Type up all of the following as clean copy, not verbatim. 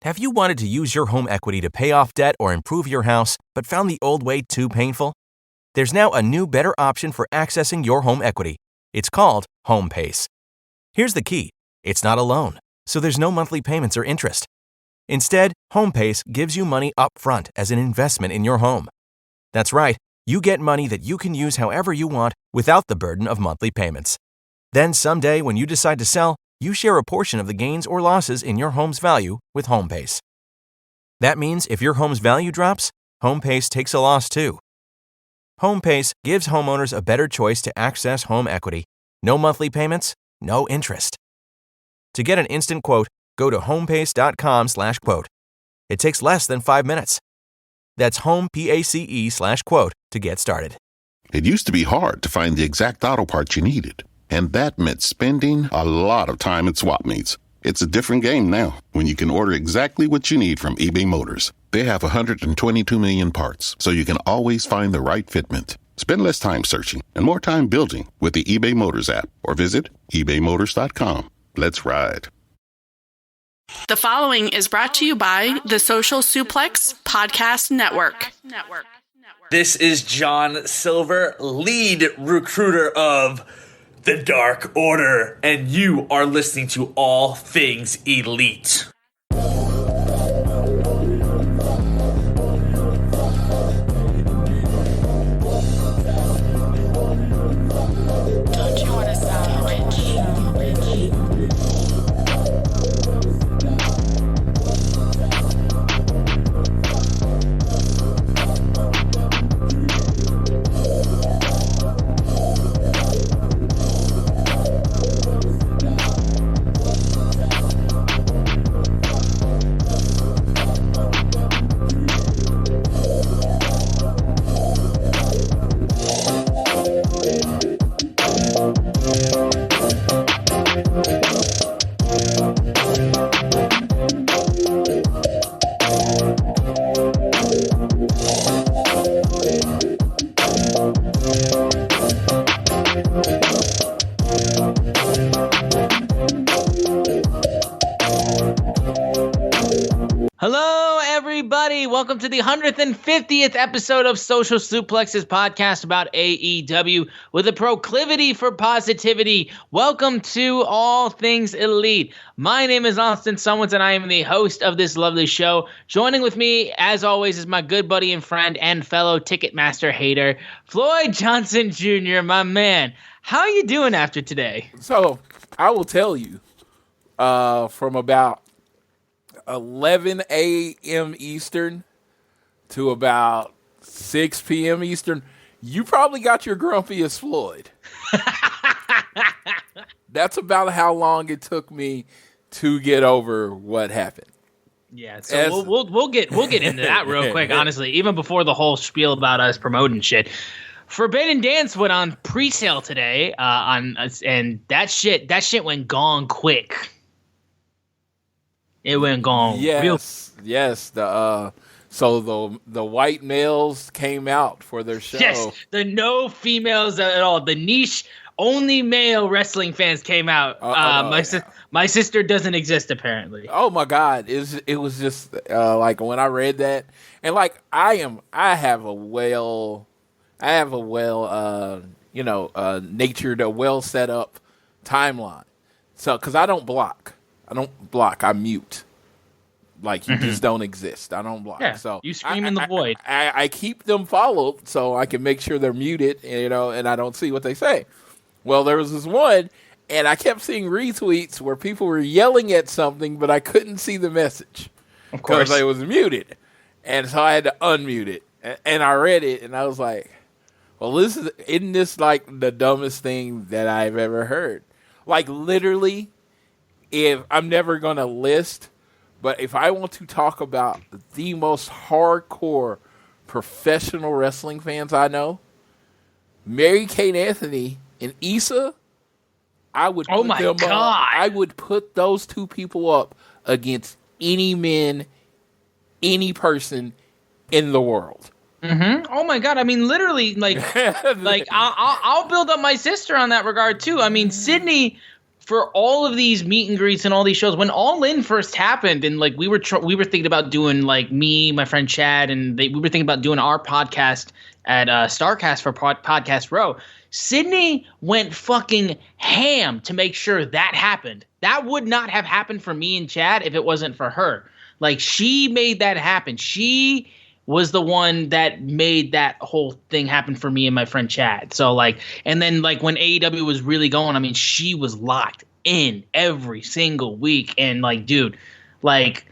Have you wanted to use your home equity to pay off debt or improve your house, but found the old way too painful? There's now a new, better option for accessing your home equity. It's called HomePace. Here's the key. It's not a loan, so there's no monthly payments or interest. Instead, HomePace gives you money up front as an investment in your home. That's right. You get money that you can use however you want without the burden of monthly payments. Then someday when you decide to sell, you share a portion of the gains or losses in your home's value with HomePace. That means if your home's value drops, HomePace takes a loss too. HomePace gives homeowners a better choice to access home equity. No monthly payments, no interest. To get an instant quote, go to homepace.com/quote. It takes less than 5 minutes. That's homepace/quote to get started. It used to be hard to find the exact auto parts you needed, and that meant spending a lot of time at swap meets. It's a different game now when you can order exactly what you need from eBay Motors. They have 122 million parts, so you can always find the right fitment. Spend less time searching and more time building with the eBay Motors app or visit ebaymotors.com. Let's ride. The following is brought to you by the Social Suplex Podcast Network. This is John Silver, lead recruiter of the Dark Order, and you are listening to All Things Elite. Welcome to the 150th episode of Social Suplex's podcast about AEW with a proclivity for positivity. Welcome to All Things Elite. My name is Austin Summons, and I am the host of this lovely show. Joining with me, as always, is my good buddy and friend and fellow Ticketmaster hater, Floyd Johnson Jr., my man. How are you doing after today? So, I will tell you, from about 11 a.m. Eastern to about 6 p.m. Eastern, you probably got your grumpiest Floyd. That's about how long it took me to get over what happened. Yeah, so we'll get into that real quick. Honestly, even before the whole spiel about us promoting shit, Forbidden Dance went on presale today, and that shit went gone quick. It went gone. Yes. So the white males came out for their show. Yes, the no females at all. The niche only male wrestling fans came out. My sister doesn't exist apparently. Oh my God! It was just like when I read that, and like I have a well natured, a well set up timeline. So because I don't block, I mute. Like, you just don't exist. I don't block. Yeah, so you scream in the void. I keep them followed so I can make sure they're muted, and I don't see what they say. Well, there was this one, and I kept seeing retweets where people were yelling at something, but I couldn't see the message. Of course. Because it was muted. And so I had to unmute it. And I read it, and I was like, well, isn't this like the dumbest thing that I've ever heard? Like, literally, if I'm never going to list, but if I want to talk about the most hardcore professional wrestling fans I know, Mary Kate Anthony and Issa, I would put them up. I would put those two people up against any men, any person in the world. Mm-hmm. Oh my God! I mean, literally, like I'll build up my sister on that regard too. I mean, Sydney for all of these meet and greets and all these shows, when All In first happened, and like we were thinking about doing, like, me, my friend Chad, and we were thinking about doing our podcast at Starcast for Podcast Row. Sydney went fucking ham to make sure that happened. That would not have happened for me and Chad if it wasn't for her. Like, she made that happen. She was the one that made that whole thing happen for me and my friend Chad. So, like, and then, like, when AEW was really going, I mean, she was locked in every single week. And, like, dude, like,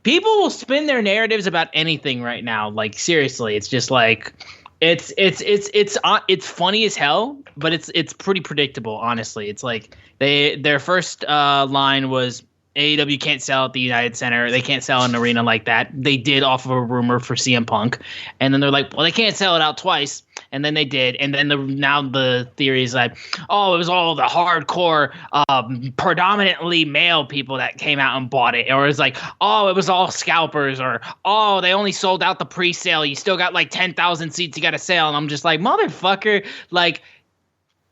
people will spin their narratives about anything right now. Like, seriously, it's just like, it's funny as hell, but it's pretty predictable, honestly. It's like their first line was, AEW can't sell at the United Center. They can't sell an arena like that. They did off of a rumor for CM Punk. And then they're like, well, they can't sell it out twice. And then they did. And then now the theory is like, oh, it was all the hardcore, predominantly male people that came out and bought it. Or it's like, oh, it was all scalpers. Or, oh, they only sold out the pre-sale. You still got like 10,000 seats you got to sell. And I'm just like, motherfucker, like,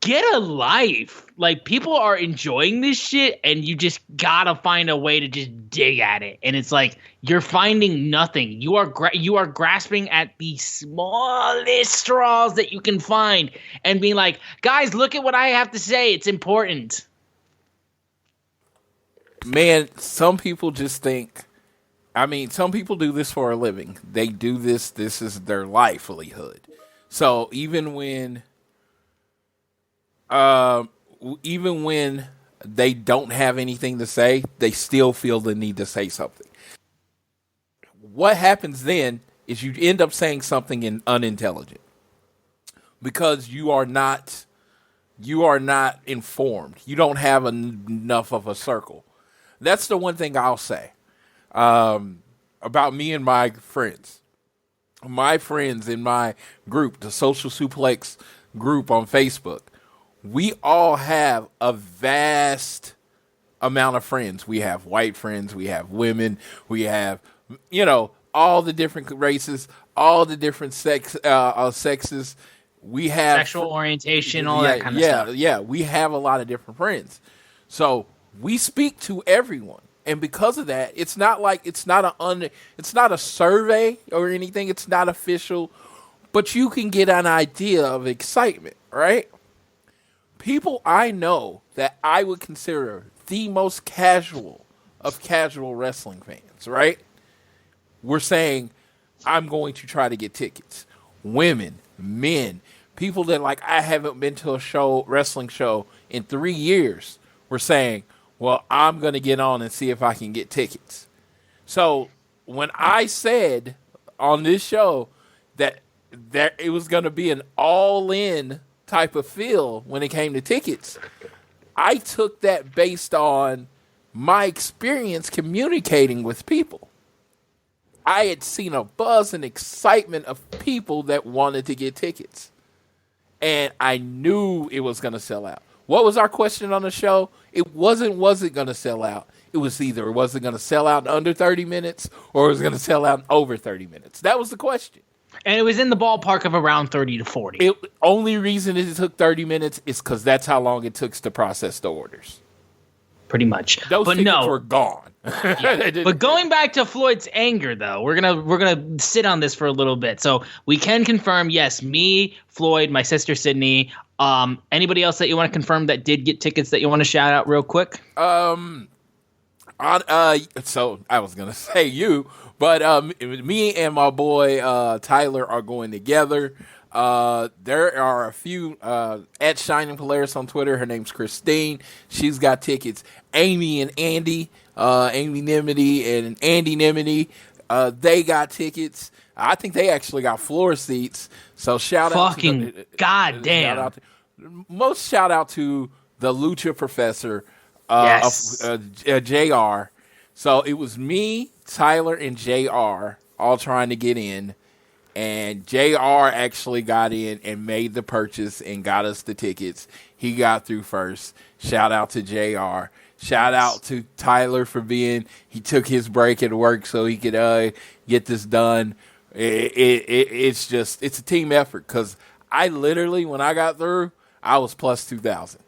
get a life. Like, people are enjoying this shit, and you just gotta find a way to just dig at it. And it's like, you're finding nothing. You are grasping at the smallest straws that you can find and being like, guys, look at what I have to say. It's important. Man, some people just think, I mean, some people do this for a living. They do this. This is their livelihood. So even when they don't have anything to say, they still feel the need to say something. What happens then is you end up saying something unintelligent because you are not informed. You don't have enough of a circle. That's the one thing I'll say about me and my friends. My friends in my group, the Social Suplex group on Facebook, we all have a vast amount of friends. We have white friends, we have women, we have, all the different races, all the different sexes. We have sexual orientation, all that kind of stuff. Yeah, we have a lot of different friends. So we speak to everyone. And because of that, it's not a survey or anything. It's not official, but you can get an idea of excitement, right? People I know that I would consider the most casual of casual wrestling fans, right? We're saying, I'm going to try to get tickets. Women, men, people that, like, I haven't been to a wrestling show in 3 years. We're saying, well, I'm going to get on and see if I can get tickets. So when I said on this show that it was going to be an all-in type of feel when it came to tickets, I took that based on my experience communicating with people. I had seen a buzz and excitement of people that wanted to get tickets. And I knew it was going to sell out. What was our question on the show? It was it going to sell out? It was either was it going to sell out in under 30 minutes or was it going to sell out in over 30 minutes? That was the question. And it was in the ballpark of around 30 to 40. The only reason it took 30 minutes is because that's how long it took to process the orders. Pretty much. Those tickets were gone. Yeah. But going back to Floyd's anger, though, we're gonna sit on this for a little bit. So we can confirm, yes, me, Floyd, my sister Sydney. Anybody else that you want to confirm that did get tickets that you want to shout out real quick? So I was gonna say you, but me and my boy Tyler are going together. There are a few at Shining Polaris on Twitter. Her name's Christine. She's got tickets. Amy and Andy, Amy Nimity and Andy Nimity, they got tickets. I think they actually got floor seats. So shout out fucking goddamn. Most shout out to the Lucha Professor yes. JR. So it was me, Tyler, and JR all trying to get in. And JR actually got in and made the purchase and got us the tickets. He got through first. Shout out to JR. Shout out to Tyler for he took his break at work so he could get this done. It's a team effort because I literally, when I got through, I was plus 2,000.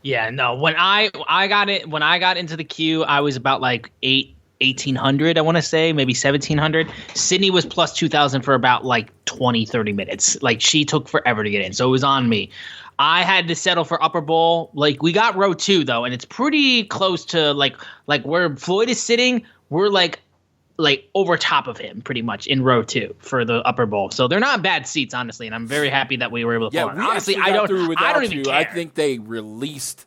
Yeah, no. When I got into the queue, I was about like 1800, I want to say, maybe 1700. Sydney was plus 2000 for about like 20-30 minutes. Like, she took forever to get in, so it was on me. I had to settle for upper bowl. Like, we got row 2 though, and it's pretty close to like where Floyd is sitting. We're like over top of him pretty much in row 2 for the upper bowl. So they're not bad seats, honestly, and I'm very happy that we were able to Yeah, pull it. Honestly, I don't even care. I think they released.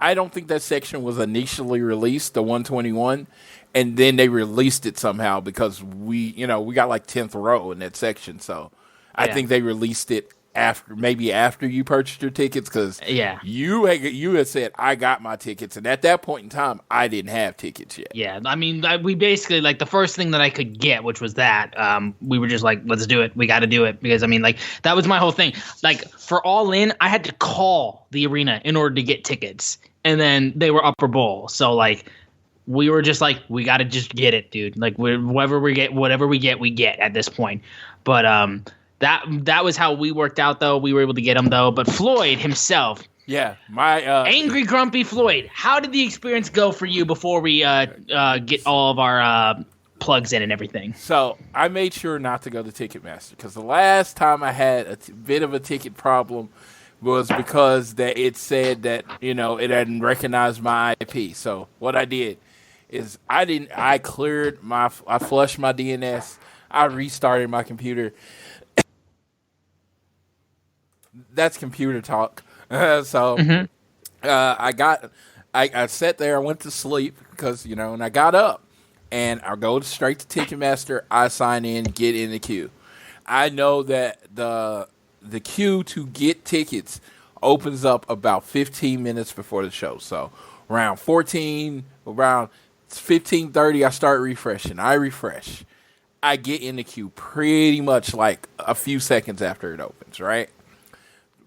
I don't think that section was initially released, the 121, and then they released it somehow because we got like 10th row in that section. So I think they released it after you purchased your tickets, because you had said I got my tickets, and at that point in time I didn't have tickets yet. Yeah, I mean, we basically, like, the first thing that I could get, which was that, we were just like, let's do it. We got to do it, because I mean, like, that was my whole thing. Like, for All In, I had to call the arena in order to get tickets, and then they were upper bowl. So like, we were just like, we got to just get it, dude. Like, whatever we get, we get at this point. But That was how we worked out, though. We were able to get him, though. But Floyd himself, my angry, grumpy Floyd. How did the experience go for you before we get all of our plugs in and everything? So I made sure not to go to Ticketmaster, because the last time I had a bit of a ticket problem was because that it said that it hadn't recognized my IP. So what I did is I flushed my DNS. I restarted my computer. That's computer talk. I sat there, I went to sleep because, and I got up and I go straight to Ticketmaster. I sign in, get in the queue. I know that the queue to get tickets opens up about 15 minutes before the show. So around 15:30, I start refreshing. I refresh. I get in the queue pretty much like a few seconds after it opens, right?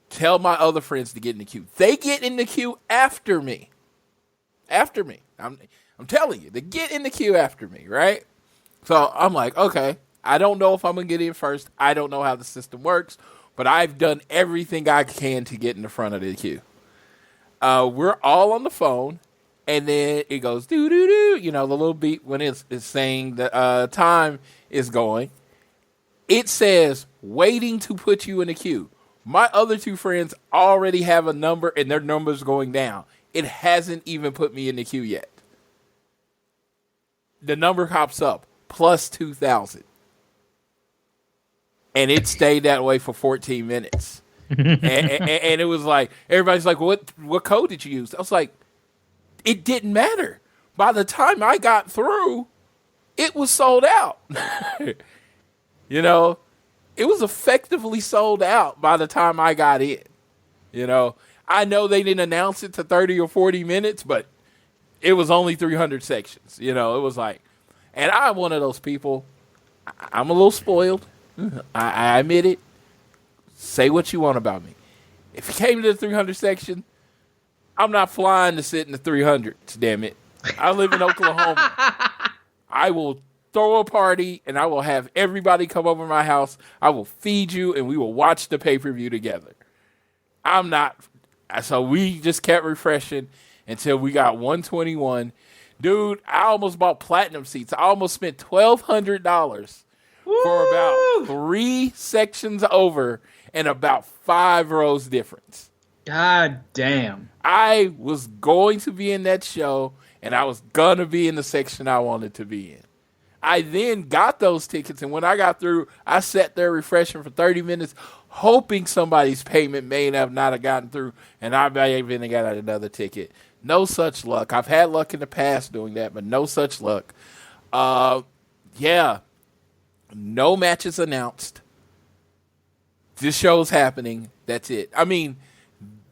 Tell my other friends to get in the queue. They get in the queue after me. I'm telling you, they get in the queue after me, right? So I'm like, okay, I don't know if I'm going to get in first. I don't know how the system works, but I've done everything I can to get in the front of the queue. We're all on the phone, and then it goes doo-doo-doo, the little beep when it's saying the time is going. It says, waiting to put you in the queue. My other two friends already have a number, and their number's going down. It hasn't even put me in the queue yet. The number pops up, plus 2,000. And it stayed that way for 14 minutes. and it was like, everybody's like, what code did you use? I was like, it didn't matter. By the time I got through, it was sold out. It was effectively sold out by the time I got in. I know they didn't announce it to 30 or 40 minutes, but it was only 300 sections. It was like, and I'm one of those people. I'm a little spoiled. I admit it. Say what you want about me. If it came to the 300 section, I'm not flying to sit in the 300s, damn it. I live in Oklahoma. I will throw a party, and I will have everybody come over my house. I will feed you, and we will watch the pay-per-view together. I'm not. So we just kept refreshing until we got 121. Dude, I almost bought platinum seats. I almost spent $1,200 for about 3 sections over and about 5 rows difference. God damn. I was going to be in that show, and I was going to be in the section I wanted to be in. I then got those tickets, and when I got through, I sat there refreshing for 30 minutes, hoping somebody's payment may not have gotten through, and I may even got another ticket. No such luck. I've had luck in the past doing that, but no such luck. No matches announced. This show's happening. That's it. I mean,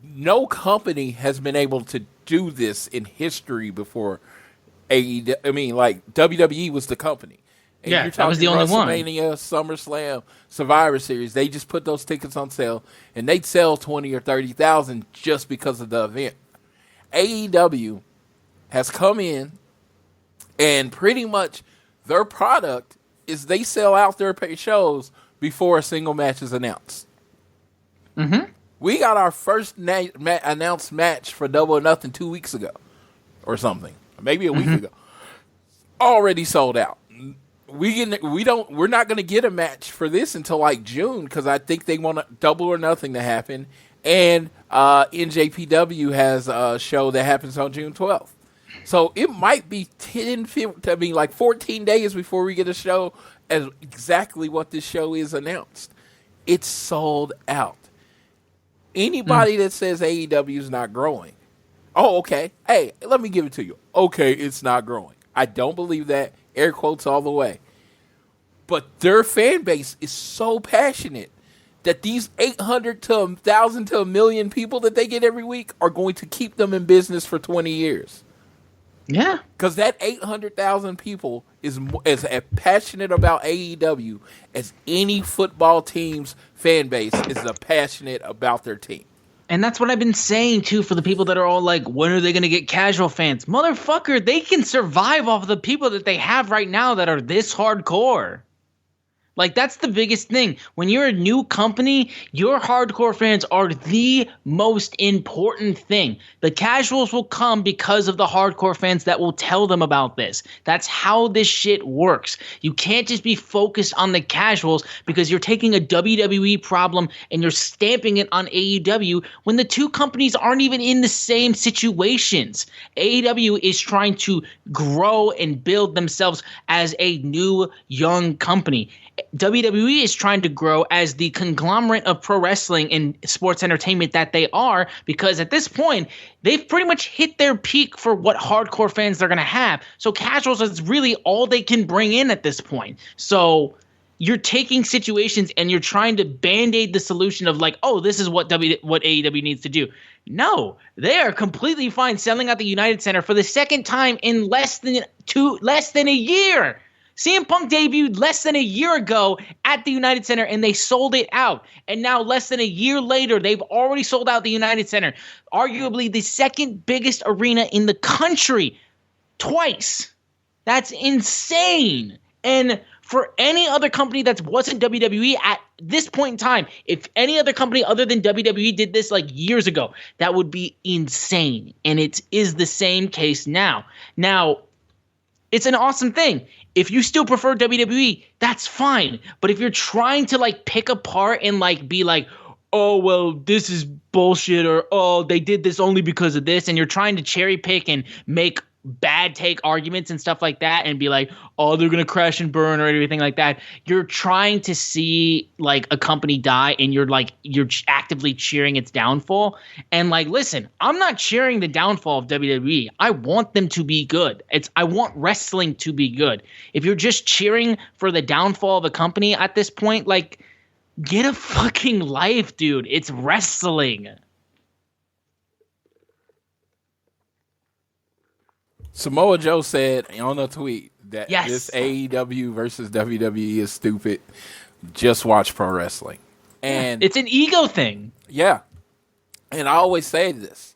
no company has been able to do this in history before. WWE was the company. And yeah, that was the only one. WrestleMania, SummerSlam, Survivor Series, they just put those tickets on sale, and they'd sell 20 or 30,000 just because of the event. AEW has come in, and pretty much their product is they sell out their shows before a single match is announced. Mm-hmm. We got our first announced match for Double or Nothing 2 weeks ago or something. Maybe a week ago. Already sold out. We're not going to get a match for this until like June because I think they want Double or Nothing to happen. And NJPW has a show that happens on June 12th. So it might be 14 days before we get a show as exactly what this show is announced. It's sold out. Anybody that says AEW is not growing, okay. Hey, let me give it to you. Okay, it's not growing. I don't believe that. Air quotes all the way. But their fan base is so passionate that these 800 to 1,000 to 1,000,000 people that they get every week are going to keep them in business for 20 years. Yeah. Because that 800,000 people is as passionate about AEW as any football team's fan base is passionate about their team. And that's what I've been saying, too, for the people that are all like, when are they going to get casual fans? Motherfucker, they can survive off of the people that they have right now that are this hardcore. Like, that's the biggest thing. When you're a new company, your hardcore fans are the most important thing. The casuals will come because of the hardcore fans that will tell them about this. That's how this shit works. You can't just be focused on the casuals because you're taking a WWE problem and you're stamping it on AEW when the two companies aren't even in the same situations. AEW is trying to grow and build themselves as a new, young company. WWE is trying to grow as the conglomerate of pro wrestling and sports entertainment that they are, because at this point, they've pretty much hit their peak for what hardcore fans they're going to have. So casuals is really all they can bring in at this point. So you're taking situations and you're trying to band-aid the solution of like, oh, this is what AEW needs to do. No, they are completely fine selling out the United Center for the second time in less than a year. CM Punk debuted less than a year ago at the United Center, and they sold it out. And now, less than a year later, they've already sold out the United Center, arguably the second biggest arena in the country, twice. That's insane. And for any other company that wasn't WWE at this point in time, if any other company other than WWE did this like years ago, that would be insane. And it is the same case now. Now, it's an awesome thing. If you still prefer WWE, that's fine. But if you're trying to like pick apart and like be like, oh, well, this is bullshit, or oh, they did this only because of this, and you're trying to cherry pick and make bad take arguments and stuff like that and be like, oh, they're going to crash and burn or anything like that. You're trying to see like a company die and you're actively cheering its downfall. And like, listen, I'm not cheering the downfall of WWE. I want them to be good. I want wrestling to be good. If you're just cheering for the downfall of a company at this point, like, get a fucking life, dude. It's wrestling. Samoa Joe said on a tweet that yes, this AEW versus WWE is stupid. Just watch pro wrestling. And it's an ego thing. Yeah. And I always say this.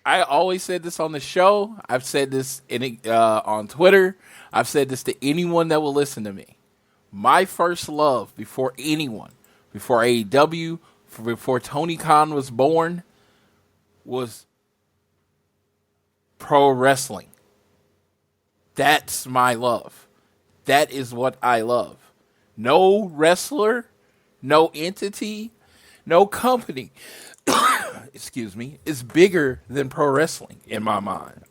I always said this on the show. I've said this on Twitter. I've said this to anyone that will listen to me. My first love before anyone, before AEW, before Tony Khan was born, was pro wrestling. That's my love. That is what I love. No wrestler, no entity, no company, excuse me, is bigger than pro wrestling in my mind.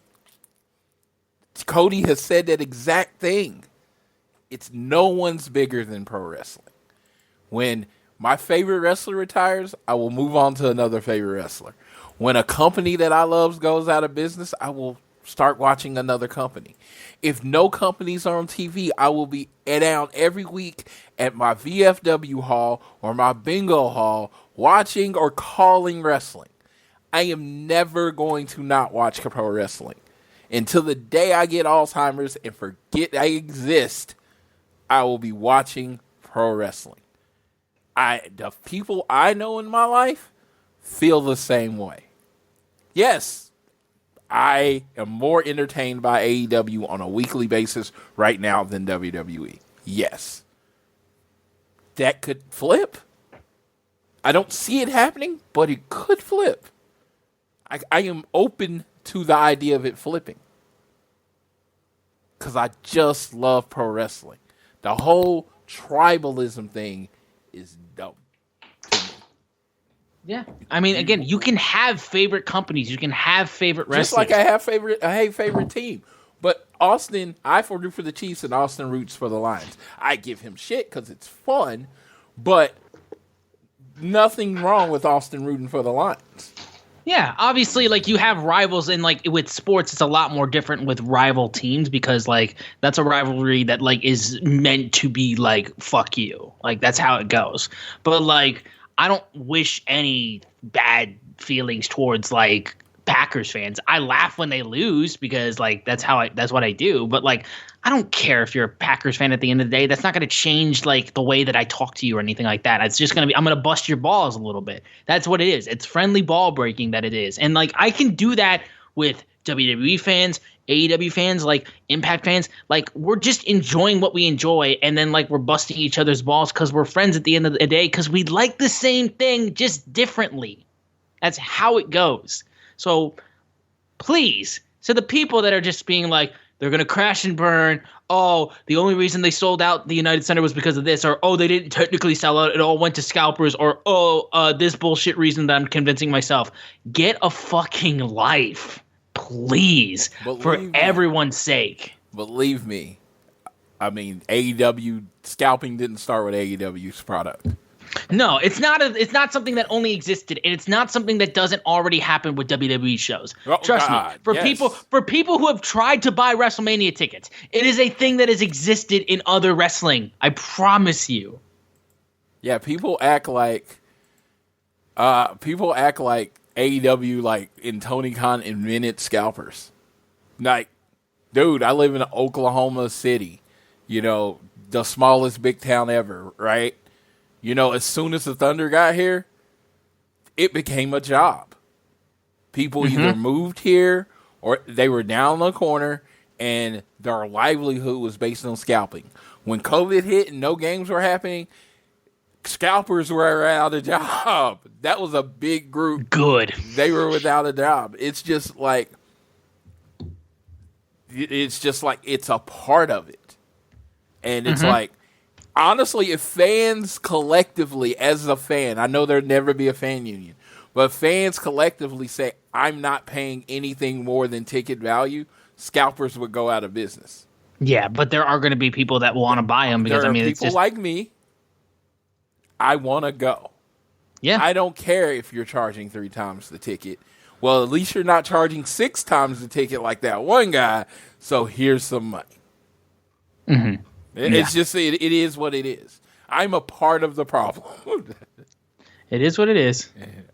Cody has said that exact thing. It's no one's bigger than pro wrestling. When my favorite wrestler retires, I will move on to another favorite wrestler. When a company that I love goes out of business, I will start watching another company. If no companies are on TV, I will be down every week at my VFW hall or my bingo hall watching or calling wrestling. I am never going to not watch pro wrestling. Until the day I get Alzheimer's and forget I exist, I will be watching pro wrestling. The people I know in my life feel the same way. Yes, I am more entertained by AEW on a weekly basis right now than WWE. Yes. That could flip. I don't see it happening, but it could flip. I am open to the idea of it flipping. Because I just love pro wrestling. The whole tribalism thing is dope to me. Yeah. I mean, again, you can have favorite companies. You can have favorite wrestlers. Just like I hate favorite team. But Austin, I root for the Chiefs and Austin roots for the Lions. I give him shit because it's fun, but nothing wrong with Austin rooting for the Lions. Yeah, obviously, like, you have rivals, and, like, with sports, it's a lot more different with rival teams because, like, that's a rivalry that, like, is meant to be, like, fuck you. Like, that's how it goes. But, like, I don't wish any bad feelings towards, like, Packers fans. I laugh when they lose because, like, that's what I do. But, like, I don't care if you're a Packers fan at the end of the day. That's not going to change, like, the way that I talk to you or anything like that. It's just going to be, I'm going to bust your balls a little bit. That's what it is. It's friendly ball breaking that it is. And, like, I can do that with WWE fans, AEW fans, like, Impact fans. Like, we're just enjoying what we enjoy, and then, like, we're busting each other's balls because we're friends at the end of the day because we like the same thing just differently. That's how it goes. So, please, so the people that are just being like, they're going to crash and burn. Oh, the only reason they sold out the United Center was because of this. Or, oh, they didn't technically sell out. It all went to scalpers. Or, this bullshit reason that I'm convincing myself. Get a fucking life, please, for everyone's sake. Believe me. I mean, AEW scalping didn't start with AEW's product. No, it's not something that only existed, and it's not something that doesn't already happen with WWE shows. Trust me. For people who have tried to buy WrestleMania tickets, it is a thing that has existed in other wrestling. I promise you. Yeah, people act like AEW, like, in Tony Khan invented scalpers. Like, dude, I live in Oklahoma City, the smallest big town ever, right? As soon as the Thunder got here, it became a job. People either moved here or they were down the corner and their livelihood was based on scalping. When COVID hit and no games were happening, scalpers were without a job. That was a big group. Good. They were without a job. It's just like it's a part of it. And it's like, honestly, if fans collectively, as a fan, I know there'd never be a fan union, but fans collectively say, I'm not paying anything more than ticket value, scalpers would go out of business. Yeah, but there are going to be people that want to buy them because, there are it's people just like me. I want to go. Yeah. I don't care if you're charging 3 times the ticket. Well, at least you're not charging 6 times the ticket like that one guy, so here's some money. Mm-hmm. It's just, it is what it is. I'm a part of the problem. It is what it is.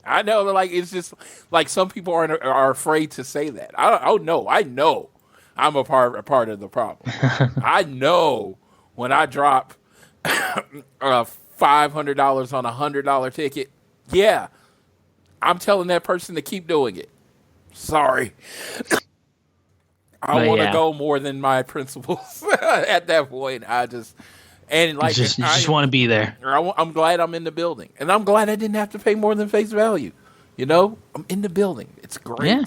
I know, like, it's just, like, some people are afraid to say that. I know I'm a part of the problem. I know when I drop $500 on a $100 ticket, yeah, I'm telling that person to keep doing it. Sorry. I want to go more than my principles at that point. I just want to be there. I'm glad I'm in the building, and I'm glad I didn't have to pay more than face value. I'm in the building. It's great. Yeah.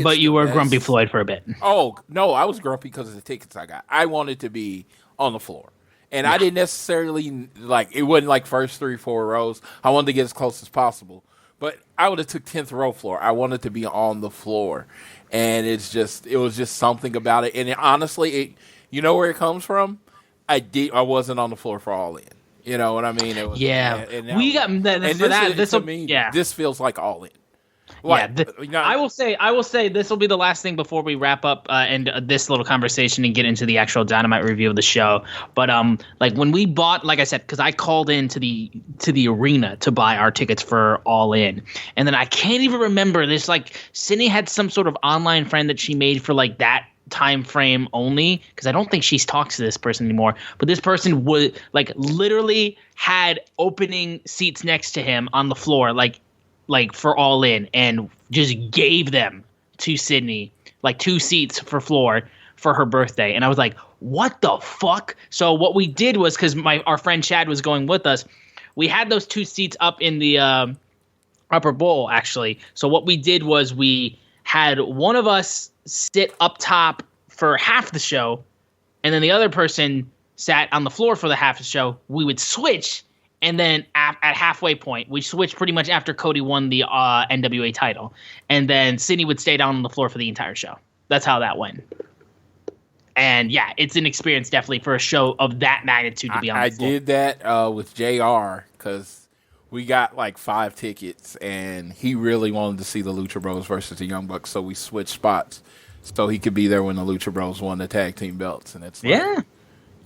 But you were Grumpy Floyd for a bit. Oh no, I was grumpy because of the tickets I got. I wanted to be on the floor, and I didn't necessarily it wasn't like first 3-4 rows. I wanted to get as close as possible, but I would have took 10th row floor. I wanted to be on the floor. And it was just something about it. And honestly, you know where it comes from? I wasn't on the floor for All In. You know what I mean? It was, yeah. This feels like All In. I will say this will be the last thing before we wrap up and this little conversation and get into the actual Dynamite review of the show. But like when we bought, like I said, because I called into the arena to buy our tickets for All In, and then I can't even remember this. Like Sydney had some sort of online friend that she made for like that time frame only, because I don't think she talks to this person anymore. But this person would like literally had opening seats next to him on the floor, like for All In, and just gave them to Sydney, like 2 seats for floor for her birthday. And I was like, what the fuck? So what we did was, because our friend Chad was going with us, we had those 2 seats up in the upper bowl, actually. So what we did was we had one of us sit up top for half the show, and then the other person sat on the floor for the half the show. We would switch, and then at halfway point, we switched pretty much after Cody won the NWA title. And then Sydney would stay down on the floor for the entire show. That's how that went. And yeah, it's an experience definitely for a show of that magnitude to be on the floor. I did that with JR because we got like 5 tickets, and he really wanted to see the Lucha Bros versus the Young Bucks, so we switched spots so he could be there when the Lucha Bros won the tag team belts. And it's like,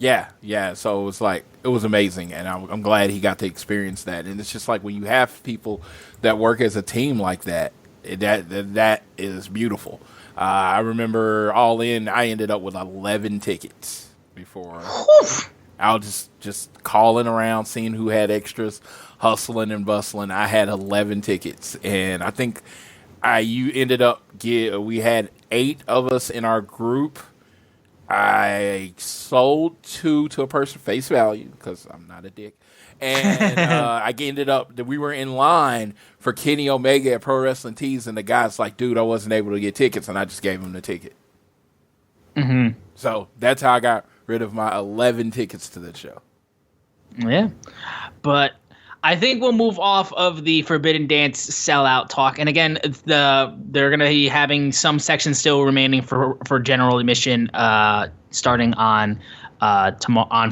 yeah. So it was like, it was amazing, and I'm glad he got to experience that. And it's just like when you have people that work as a team like that, that is beautiful. I remember All In, I ended up with 11 tickets before. I was just calling around, seeing who had extras, hustling and bustling. I had 11 tickets, and I think you ended up we had 8 of us in our group. I sold 2 to a person face value because I'm not a dick. And I ended up that we were in line for Kenny Omega at Pro Wrestling Tees, and the guy's like, dude, I wasn't able to get tickets, and I just gave him the ticket. Mm-hmm. So that's how I got rid of my 11 tickets to the show. Yeah. But I think we'll move off of the Forbidden Dance sellout talk. And again, they're going to be having some sections still remaining for general admission starting on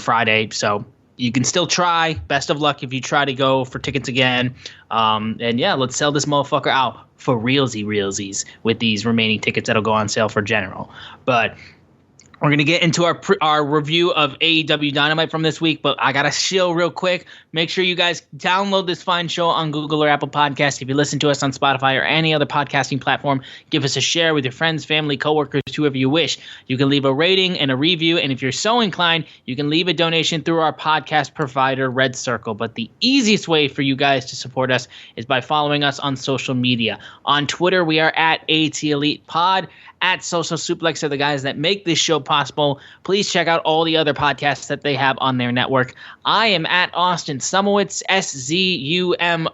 Friday. So you can still try. Best of luck if you try to go for tickets again. And yeah, let's sell this motherfucker out for realsies with these remaining tickets that'll go on sale for general. But we're going to get into our review of AEW Dynamite from this week, but I got to shill real quick. Make sure you guys download this fine show on Google or Apple Podcasts. If you listen to us on Spotify or any other podcasting platform, give us a share with your friends, family, coworkers, whoever you wish. You can leave a rating and a review, and if you're so inclined, you can leave a donation through our podcast provider, Red Circle. But the easiest way for you guys to support us is by following us on social media. On Twitter, we are at AT Elite Pod. At Social Suplex are the guys that make this show possible. Please check out all the other podcasts that they have on their network. I am at Austin Szumowicz, SZUMOWICZ,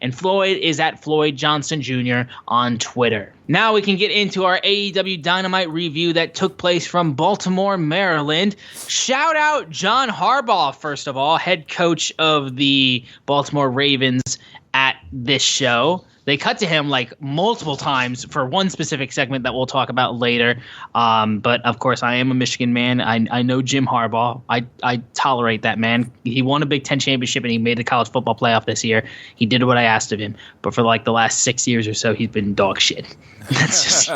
and Floyd is at Floyd Johnson Jr. on Twitter. Now we can get into our AEW Dynamite review that took place from Baltimore, Maryland. Shout out John Harbaugh, first of all, head coach of the Baltimore Ravens at this show. They cut to him like multiple times for one specific segment that we'll talk about later. But of course, I am a Michigan man. I know Jim Harbaugh. I tolerate that man. He won a Big Ten championship and he made the college football playoff this year. He did what I asked of him. But for like the last 6 years or so, he's been dog shit. That's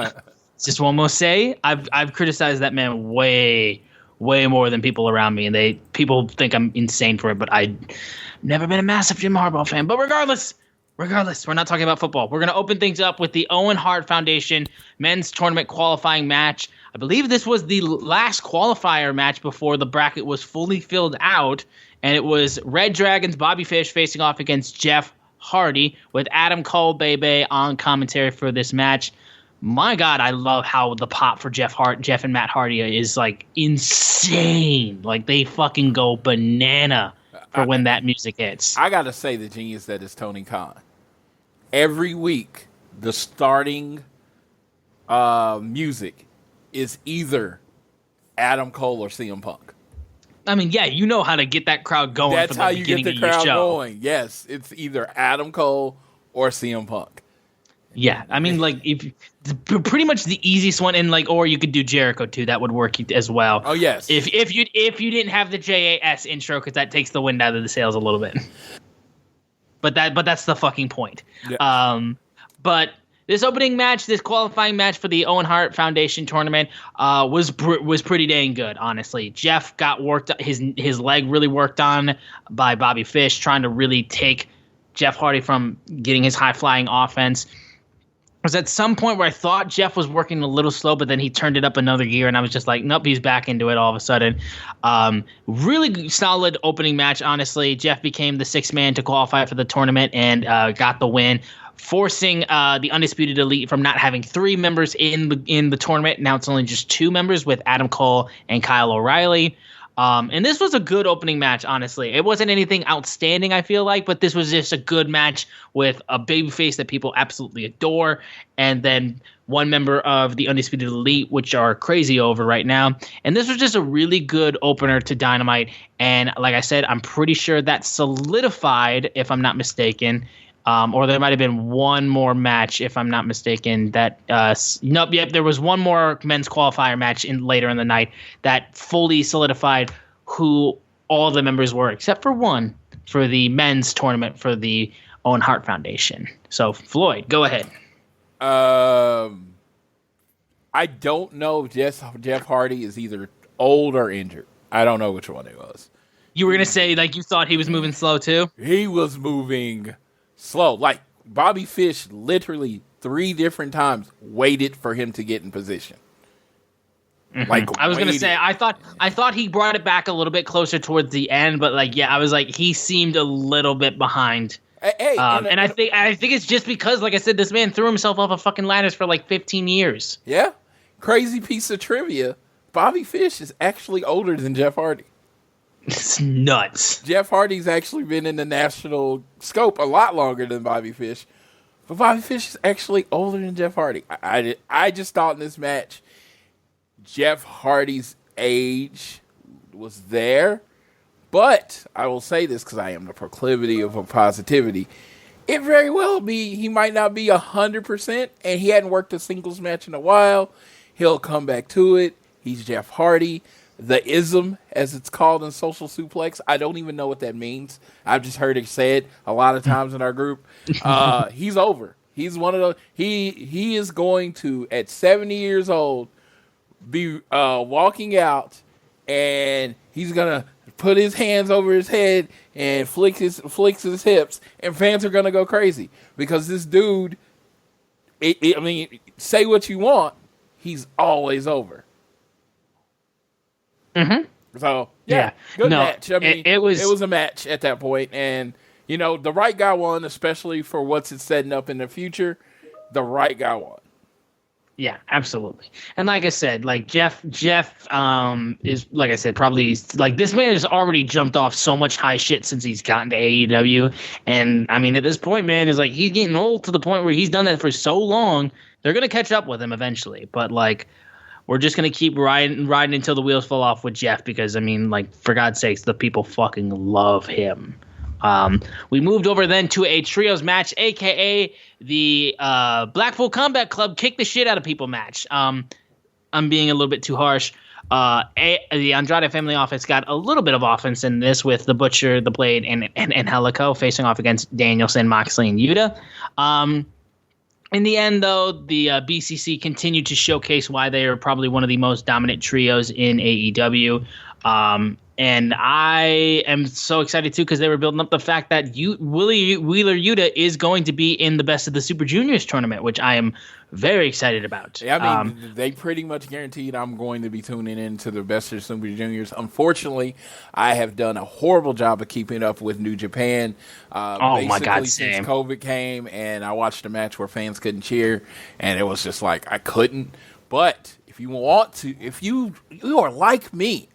just one more say. I've criticized that man way more than people around me, and people think I'm insane for it. But I've never been a massive Jim Harbaugh fan. But regardless, we're not talking about football. We're going to open things up with the Owen Hart Foundation men's tournament qualifying match. I believe this was the last qualifier match before the bracket was fully filled out, and it was Red Dragon's Bobby Fish facing off against Jeff Hardy with Adam Cole Bebe on commentary for this match. My God, I love how the pop for Jeff and Matt Hardy is like insane. Like they fucking go banana for when that music hits. I got to say the genius that is Tony Khan. Every week, the starting music is either Adam Cole or CM Punk. I mean, yeah, you know how to get that crowd going. That's from the how you get the of your crowd show. going. Yes, it's either Adam Cole or CM Punk. Yeah, I mean, like if pretty much the easiest one, and like, or you could do Jericho too. That would work as well. Oh yes. If you didn't have the JAS intro, because that takes the wind out of the sails a little bit. But that's the fucking point. Yeah. But this opening match, this qualifying match for the Owen Hart Foundation tournament, was pretty dang good. Honestly, Jeff got worked. His leg really worked on by Bobby Fish, trying to really take Jeff Hardy from getting his high flying offense. Was at some point where I thought Jeff was working a little slow, but then he turned it up another gear, and I was just like, nope, he's back into it all of a sudden. Really solid opening match, honestly. Jeff became the sixth man to qualify for the tournament and got the win, forcing the Undisputed Elite from not having 3 members in the tournament. Now it's only just 2 members with Adam Cole and Kyle O'Reilly. And this was a good opening match, honestly. It wasn't anything outstanding, I feel like, but this was just a good match with a babyface that people absolutely adore, and then one member of the Undisputed Elite, which are crazy over right now. And this was just a really good opener to Dynamite. And like I said, I'm pretty sure that solidified, if I'm not mistaken, or there might have been one more match, if I'm not mistaken. There was one more men's qualifier match later in the night that fully solidified who all the members were, except for one, for the men's tournament for the Owen Hart Foundation. So, Floyd, go ahead. I don't know if Jeff Hardy is either old or injured. I don't know which one it was. You were going to say, like, you thought he was moving slow, too? He was moving slow. Like, Bobby Fish literally 3 different times waited for him to get in position. Mm-hmm. Like, I was going to say, I thought he brought it back a little bit closer towards the end, but, like, yeah, I was like, he seemed a little bit behind. Hey, and I think it's just because, like I said, this man threw himself off of fucking ladders for like 15 years. Yeah. Crazy piece of trivia. Bobby Fish is actually older than Jeff Hardy. It's nuts. Jeff Hardy's actually been in the national scope a lot longer than Bobby Fish. But Bobby Fish is actually older than Jeff Hardy. I just thought in this match, Jeff Hardy's age was there. But I will say this because I am the proclivity of a positivity. It very well be he might not be 100%, and he hadn't worked a singles match in a while. He'll come back to it. He's Jeff Hardy. The ism, as it's called in Social Suplex, I don't even know what that means. I've just heard it said a lot of times in our group. He's over. He's one of the. He is going to, at 70 years old, be walking out, and he's gonna put his hands over his head and flicks his hips, and fans are gonna go crazy because this dude. I mean, say what you want, he's always over. Mm-hmm. So good match. I mean, it was a match at that point, and you know the right guy won, especially for what's it setting up in the future. The right guy won. Yeah, absolutely. And like I said, like Jeff is, like I said, probably like this man has already jumped off so much high shit since he's gotten to AEW. And I mean, at this point, man, is like he's getting old to the point where he's done that for so long. They're going to catch up with him eventually. But like, we're just going to keep riding until the wheels fall off with Jeff because, I mean, like, for God's sakes, the people fucking love him. We moved over then to a trios match, a.k.a. the Blackpool Combat Club kick the shit out of people match. I'm being a little bit too harsh. The Andrade family office got a little bit of offense in this with the Butcher, the Blade, and Helico facing off against Danielson, Moxley, and Yuta. In the end, though, the BCC continued to showcase why they are probably one of the most dominant trios in AEW. And I am so excited, too, because they were building up the fact that Wheeler Yuta is going to be in the Best of the Super Juniors tournament, which I am very excited about. Yeah, I mean, they pretty much guaranteed I'm going to be tuning into the Best of the Super Juniors. Unfortunately, I have done a horrible job of keeping up with New Japan. Oh, my God, since same. COVID came, and I watched a match where fans couldn't cheer, and it was just like, I couldn't. But if you want to, if you are like me,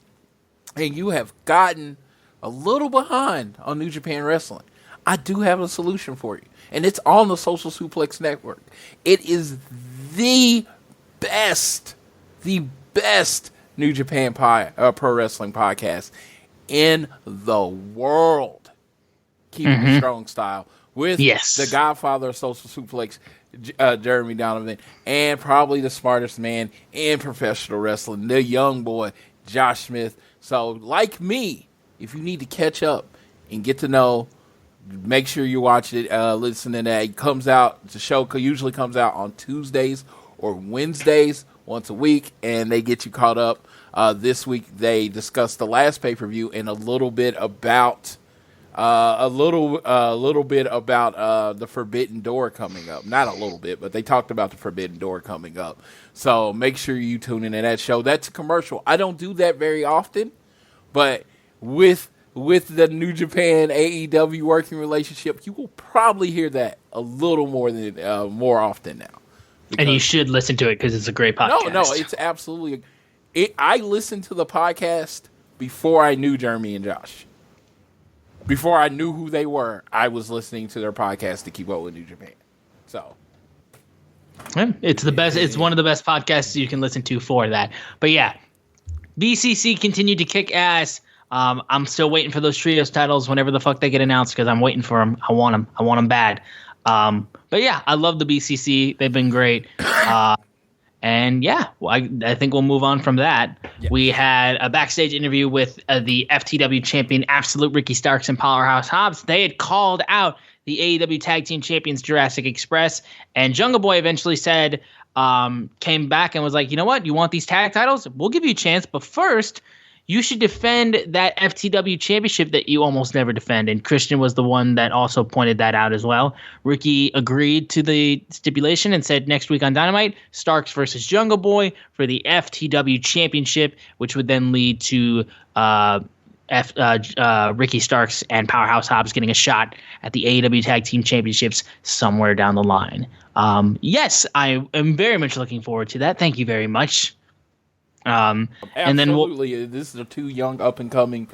and you have gotten a little behind on New Japan Wrestling, I do have a solution for you. And it's on the Social Suplex Network. It is the best New Japan pro wrestling podcast in the world. Keeping it strong style. With the godfather of Social Suplex, Jeremy Donovan, and probably the smartest man in professional wrestling, the young boy, Josh Smith. So, like me, if you need to catch up and get to know, make sure you watch it, listen to that. It comes out, the show usually comes out on Tuesdays or Wednesdays once a week, and they get you caught up. This week, they discussed the last pay-per-view and a little bit about the Forbidden Door coming up. Not a little bit, but they talked about the Forbidden Door coming up. So make sure you tune in to that show. That's a commercial. I don't do that very often, but with the New Japan AEW working relationship, you will probably hear that a little more often now. And you should listen to it because it's a great podcast. No, it's absolutely. I listen to the podcast before I knew Jeremy and Josh. Before I knew who they were, I was listening to their podcast to keep up with New Japan. So it's the best. It's one of the best podcasts you can listen to for that. But yeah, BCC continued to kick ass. I'm still waiting for those trios titles whenever the fuck they get announced because I'm waiting for them. I want them. I want them bad. But yeah, I love the BCC. They've been great. And yeah, I think we'll move on from that. Yeah. We had a backstage interview with the FTW champion, Absolute Ricky Starks and Powerhouse Hobbs. They had called out the AEW Tag Team Champions Jurassic Express, and Jungle Boy eventually said, came back and was like, you know what? You want these tag titles? We'll give you a chance, but first, you should defend that FTW championship that you almost never defend. And Christian was the one that also pointed that out as well. Ricky agreed to the stipulation and said next week on Dynamite, Starks versus Jungle Boy for the FTW championship, which would then lead to Ricky Starks and Powerhouse Hobbs getting a shot at the AEW Tag Team Championships somewhere down the line. Yes, I am very much looking forward to that. Thank you very much. And then this is the two young up and coming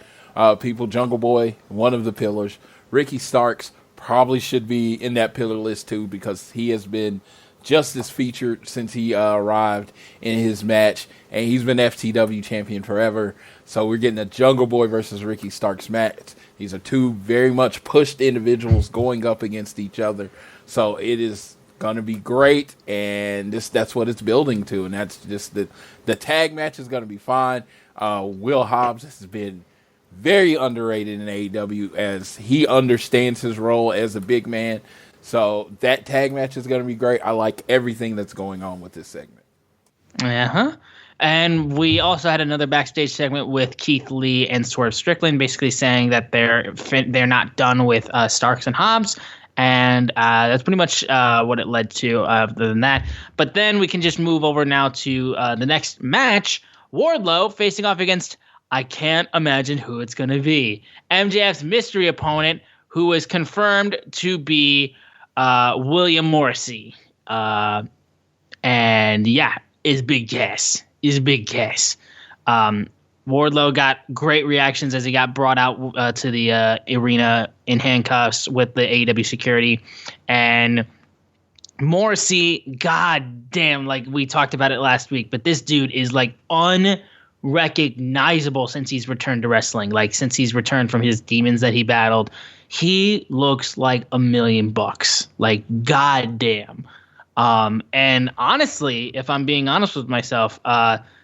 people. Jungle Boy, one of the pillars. Ricky Starks probably should be in that pillar list too because he has been just as featured since he arrived in his match, and he's been FTW champion forever. So we're getting a Jungle Boy versus Ricky Starks match. These are two very much pushed individuals going up against each other. So it is going to be great, and that's what it's building to, and that's just the tag match is going to be fine. Will Hobbs has been very underrated in AEW as he understands his role as a big man, so that tag match is going to be great. I like everything that's going on with this segment. And we also had another backstage segment with Keith Lee and Swerve Strickland, basically saying that they're not done with Starks and Hobbs. And that's pretty much what it led to other than that. But then we can just move over now to the next match. Wardlow facing off against, I can't imagine who it's going to be, MJF's mystery opponent, who was confirmed to be William Morrissey. And yeah, is Big Cass. Wardlow got great reactions as he got brought out to the arena in handcuffs with the AEW security. And Morrissey, goddamn, like we talked about it last week, but this dude is like unrecognizable since he's returned to wrestling. Like since he's returned from his demons that he battled, he looks like $1,000,000. Like goddamn. And honestly, if I'm being honest with myself,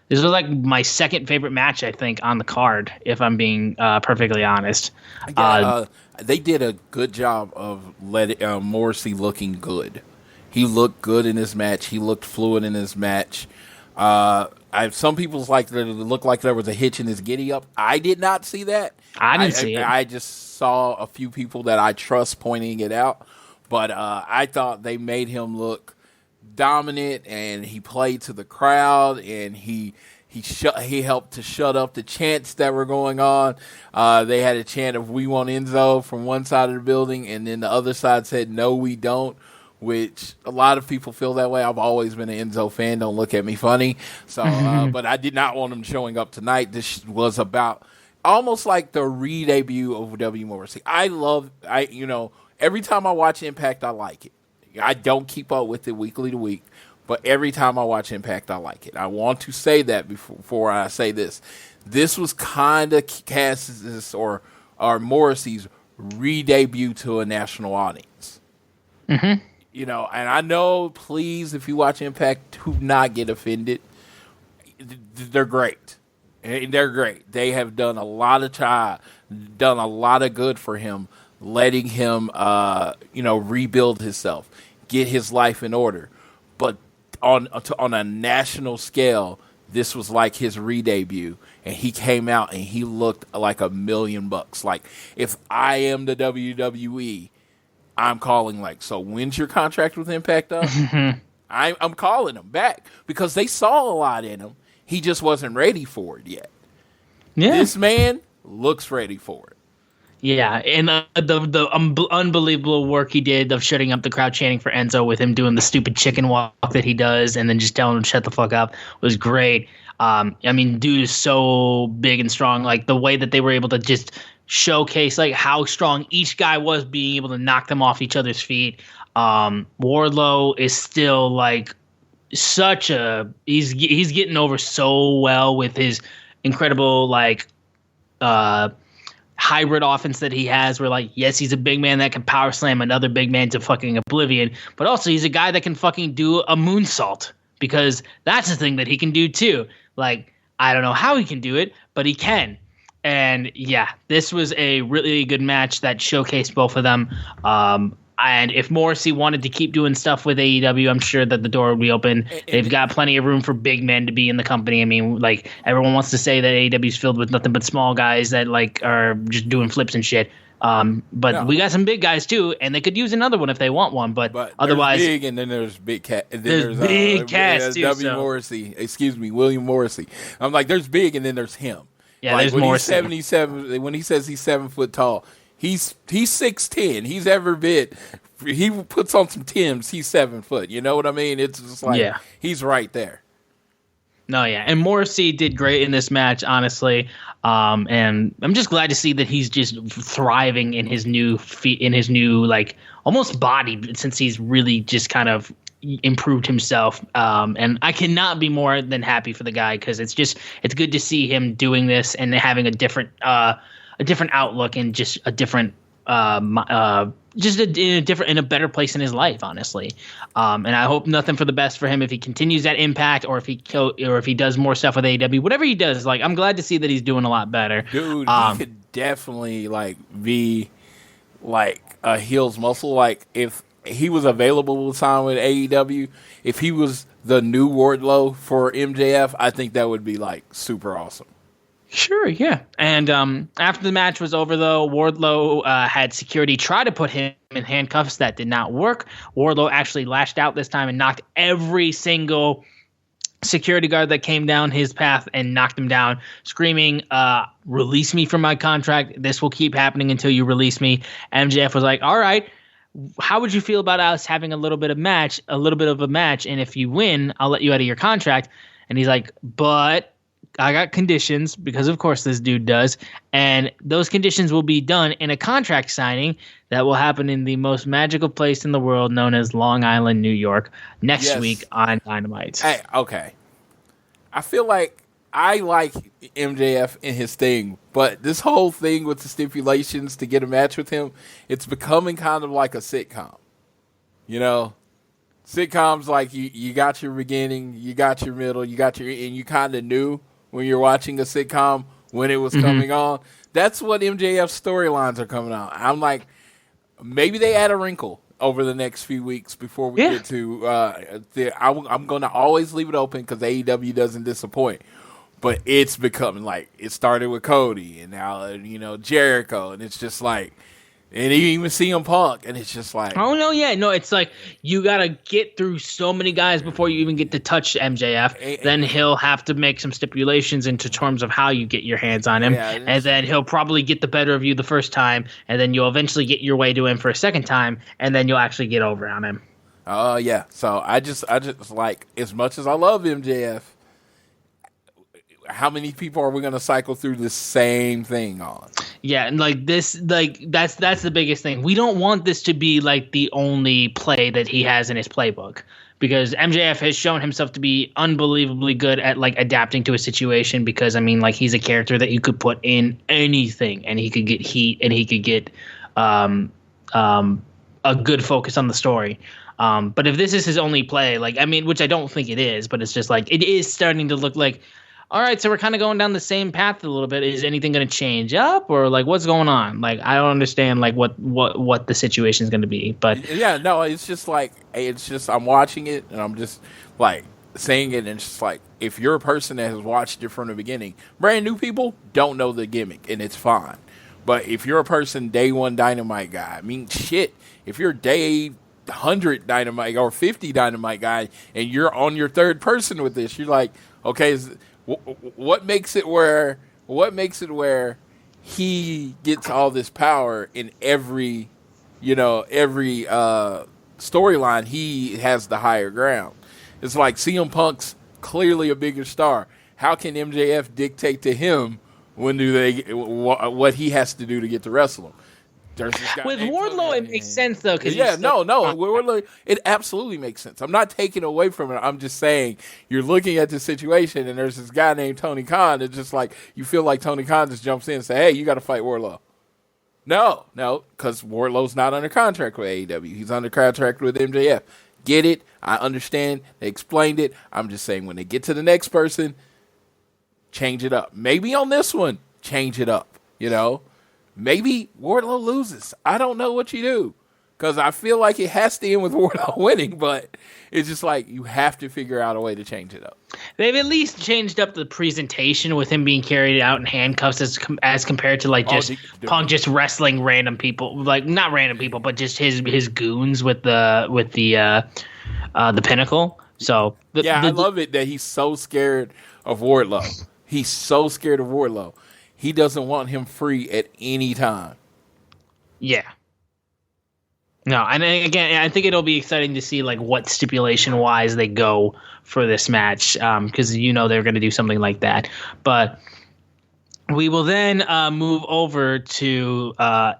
this was like my second favorite match, I think, on the card, if I'm being perfectly honest. They did a good job of letting Morrissey looking good. He looked good in this match. He looked fluid in this match. Some people's like that it looked like there was a hitch in his giddy up. I did not see that. I didn't see it. I just saw a few people that I trust pointing it out. But I thought they made him look dominant, and he played to the crowd, and he helped to shut up the chants that were going on. They had a chant of "We want Enzo" from one side of the building, and then the other side said "No, we don't," which a lot of people feel that way. I've always been an Enzo fan. Don't look at me funny. So, but I did not want him showing up tonight. This was about almost like the re-debut of W. Morrissey. Every time I watch Impact, I like it. I don't keep up with it weekly to week, but every time I watch Impact, I like it. I want to say that before I say this. This was kind of Cass's or Morrissey's re-debut to a national audience. Mm-hmm. And I know, please, if you watch Impact, do not get offended. They're great. They're great. They have done a lot of done a lot of good for him, letting him, rebuild himself, get his life in order. But on a national scale, this was like his re-debut, and he came out and he looked like $1,000,000. Like, if I am the WWE, I'm calling so when's your contract with Impact up? I'm calling him back because they saw a lot in him. He just wasn't ready for it yet. Yeah. This man looks ready for it. Yeah, and the unbelievable work he did of shutting up the crowd chanting for Enzo with him doing the stupid chicken walk that he does and then just telling him to shut the fuck up was great. I mean, dude is so big and strong. Like the way that they were able to just showcase like how strong each guy was, being able to knock them off each other's feet. Wardlow is still like he's getting over so well with his incredible like hybrid offense that he has, where like, yes, he's a big man that can power slam another big man to fucking oblivion, but also he's a guy that can fucking do a moonsault, because that's the thing that he can do too. Like, I don't know how he can do it, but he can. And yeah, this was a really good match that showcased both of them. And if Morrissey wanted to keep doing stuff with AEW, I'm sure that the door would be open. They've got plenty of room for big men to be in the company. I mean, like, everyone wants to say that AEW is filled with nothing but small guys that like are just doing flips and shit. But we got some big guys too, and they could use another one if they want one. But otherwise, big, and then there's big cat. There's big cats too. William Morrissey. I'm like, there's big, and then there's him. Yeah, like, there's when Morrissey. He's 77. When he says he's 7 foot tall, he's 6'10". He's every bit. He puts on some Timbs. He's 7 foot. You know what I mean? It's just like he's right there. No, yeah, and Morrissey did great in this match, honestly. And I'm just glad to see that he's just thriving in his new like almost body, since he's really just kind of improved himself. And I cannot be more than happy for the guy, because it's good to see him doing this and having a different outlook, and just a different in a better place in his life, honestly. And I hope nothing for the best for him if he continues that Impact, or if he does more stuff with AEW. Whatever he does, like, I'm glad to see that he's doing a lot better. Dude, he could definitely like be like a heel's muscle. Like, if he was available to sign with AEW, if he was the new Wardlow for MJF, I think that would be like super awesome. Sure, yeah. And after the match was over, though, Wardlow had security try to put him in handcuffs. That did not work. Wardlow actually lashed out this time and knocked every single security guard that came down his path and knocked him down, screaming, "Release me from my contract. This will keep happening until you release me." MJF was like, "All right, how would you feel about us having a little bit of a match, and if you win, I'll let you out of your contract?" And he's like, "But I got conditions," because of course this dude does, and those conditions will be done in a contract signing that will happen in the most magical place in the world, known as Long Island, New York, next week on Dynamite. Hey, okay. I feel like I like MJF in his thing, but this whole thing with the stipulations to get a match with him, it's becoming kind of like a sitcom. You know? Sitcoms, like, you got your beginning, you got your middle, and you kind of knew when you're watching a sitcom when it was coming on. That's what MJF's storylines are coming on. I'm like, maybe they add a wrinkle over the next few weeks before we get to I'm going to always leave it open, because AEW doesn't disappoint. But it's becoming like, it started with Cody, and now, Jericho, and it's just like, and even CM Punk, and it's just like, oh no, yeah, no, it's like you gotta get through so many guys before you even get to touch MJF. Then he'll have to make some stipulations into terms of how you get your hands on him, and then he'll probably get the better of you the first time, and then you'll eventually get your way to him for a second time, and then you'll actually get over on him. Yeah. So I just like, as much as I love MJF, how many people are we going to cycle through the same thing on? Yeah, and like this, like that's the biggest thing. We don't want this to be like the only play that he has in his playbook, because MJF has shown himself to be unbelievably good at like adapting to a situation, because I mean, like, he's a character that you could put in anything and he could get heat, and he could get a good focus on the story. But if this is his only play, like, I mean, which I don't think it is, but it's just like, it is starting to look like, all right, so we're kind of going down the same path a little bit. Is anything going to change up, or like, what's going on? Like, I don't understand like what the situation is going to be. But yeah, no, it's just like, I'm watching it and I'm just like saying it, and it's just like, if you're a person that has watched it from the beginning, brand new people don't know the gimmick, and it's fine. But if you're a person, day one Dynamite guy, I mean, shit, if you're day 100 Dynamite or 50 Dynamite guy, and you're on your third person with this, you're like, okay, what makes it where he gets all this power in every storyline? He has the higher ground. It's like CM Punk's clearly a bigger star. how can MJF dictate to him what he has to do to get to wrestle him? With Wardlow, it makes sense though. It absolutely makes sense. I'm not taking away from it. I'm just saying you're looking at the situation, and there's this guy named Tony Khan. It's just like you feel like Tony Khan just jumps in and say, "Hey, you got to fight Wardlow." No, because Wardlow's not under contract with AEW. He's under contract with MJF. Get it? I understand. They explained it. I'm just saying when they get to the next person, change it up. Maybe on this one, change it up. Maybe Wardlow loses. I don't know what you do. Because I feel like it has to end with Wardlow winning, but it's just like you have to figure out a way to change it up. They've at least changed up the presentation with him being carried out in handcuffs as compared to Punk just wrestling random people, like not random people, but just his goons with the Pinnacle. So I love it that he's so scared of Wardlow. He's so scared of Wardlow. He doesn't want him free at any time. Yeah. No, and again, I think it'll be exciting to see like what stipulation-wise they go for this match, because they're going to do something like that. But we will then move over to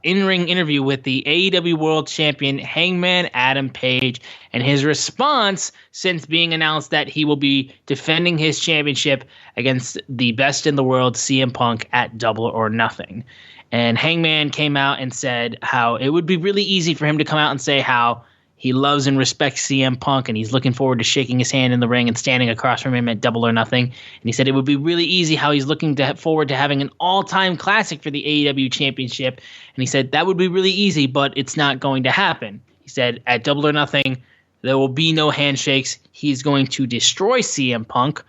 in-ring interview with the AEW World Champion Hangman Adam Page, and his response since being announced that he will be defending his championship against the best in the world, CM Punk, at Double or Nothing. And Hangman came out and said how it would be really easy for him to come out and say how he loves and respects CM Punk, and he's looking forward to shaking his hand in the ring and standing across from him at Double or Nothing. And he said it would be really easy how he's looking forward to having an all-time classic for the AEW Championship. And he said that would be really easy, but it's not going to happen. He said at Double or Nothing, there will be no handshakes. He's going to destroy CM Punk.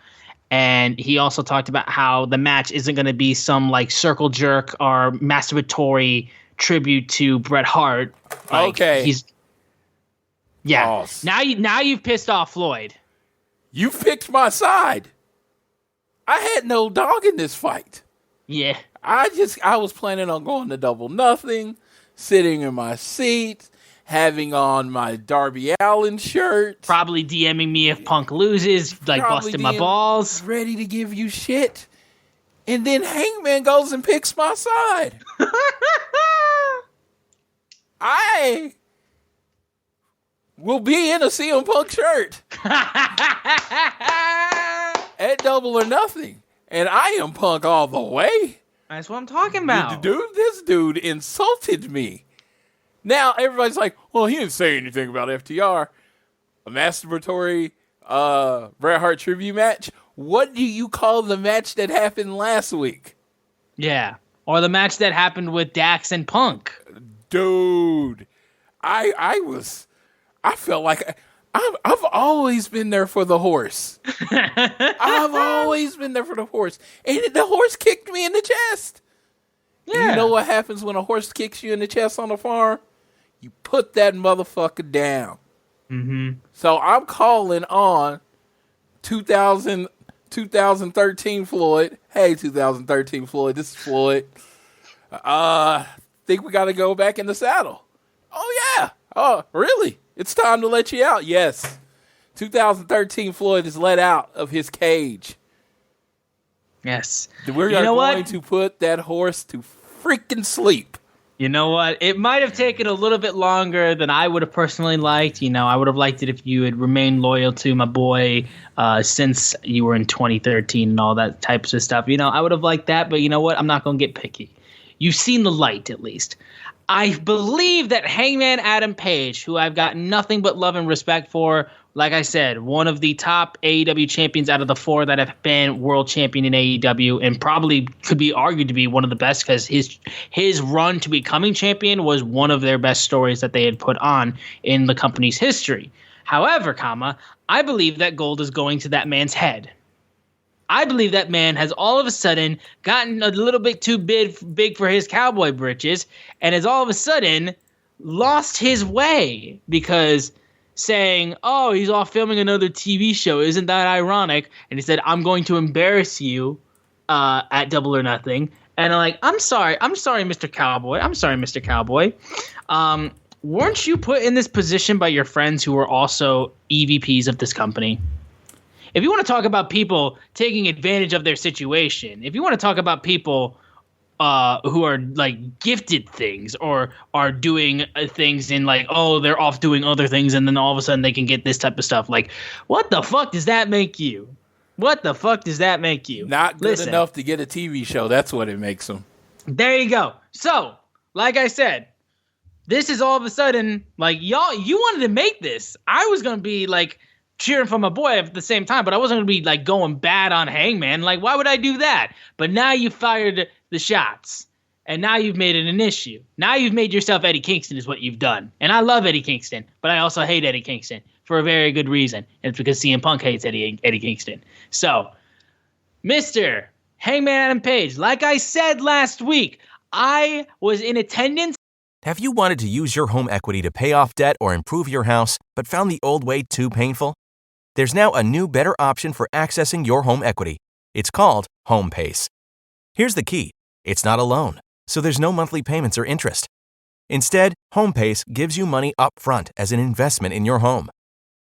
And he also talked about how the match isn't going to be some like circle jerk or masturbatory tribute to Bret Hart. Okay. Yeah. Oh. Now you've pissed off Floyd. You picked my side. I had no dog in this fight. Yeah. I was planning on going to Double Nothing, sitting in my seat, having on my Darby Allin shirt. Probably DMing me if Punk loses, like busting my balls. Ready to give you shit. And then Hangman goes and picks my side. I will be in a CM Punk shirt. At Double or Nothing. And I am Punk all the way. That's what I'm talking about. This dude insulted me. Now, everybody's like, well, he didn't say anything about FTR. A masturbatory Bret Hart tribute match? What do you call the match that happened last week? Yeah. Or the match that happened with Dax and Punk. Dude. I felt like I've always been there for the horse. I've always been there for the horse. And the horse kicked me in the chest. Yeah. You know what happens when a horse kicks you in the chest on a farm? You put that motherfucker down. Mm-hmm. So I'm calling on 2013 Floyd. Hey, 2013 Floyd. This is Floyd. Think we got to go back in the saddle. Oh, yeah. Oh, really? It's time to let you out. Yes. 2013 Floyd is let out of his cage. Yes. We're going to put that horse to freaking sleep. You know what? It might have taken a little bit longer than I would have personally liked. I would have liked it if you had remained loyal to my boy since you were in 2013 and all that types of stuff. I would have liked that, but you know what? I'm not going to get picky. You've seen the light, at least. I believe that Hangman Adam Page, who I've got nothing but love and respect for, like I said, one of the top AEW champions out of the four that have been world champion in AEW, and probably could be argued to be one of the best because his run to becoming champion was one of their best stories that they had put on in the company's history. However, I believe that gold is going to that man's head. I believe that man has all of a sudden gotten a little bit too big for his cowboy britches and has all of a sudden lost his way because saying, oh, he's off filming another TV show. Isn't that ironic? And he said, I'm going to embarrass you at Double or Nothing. And I'm like, I'm sorry, Mr. Cowboy. I'm sorry, Mr. Cowboy. Weren't you put in this position by your friends who were also EVPs of this company? if you want to talk about people taking advantage of their situation, if you want to talk about people who are like gifted things or are doing things in like, oh, they're off doing other things and then all of a sudden they can get this type of stuff. Like, what the fuck does that make you? What the fuck does that make you? Not good enough to get a TV show. That's what it makes them. There you go. So, like I said, this is all of a sudden like y'all. You wanted to make this. I was gonna be like cheering for my boy at the same time, but I wasn't gonna be like going bad on Hangman. Like, why would I do that? But now you fired the shots, and now you've made it an issue. Now you've made yourself Eddie Kingston is what you've done. And I love Eddie Kingston, but I also hate Eddie Kingston for a very good reason. And it's because CM Punk hates Eddie Kingston. So, Mr. Hangman Page, like I said last week, I was in attendance. Have you wanted to use your home equity to pay off debt or improve your house, but found the old way too painful? There's now a new, better option for accessing your home equity. It's called HomePace. Here's the key. It's not a loan, so there's no monthly payments or interest. Instead, HomePace gives you money up front as an investment in your home.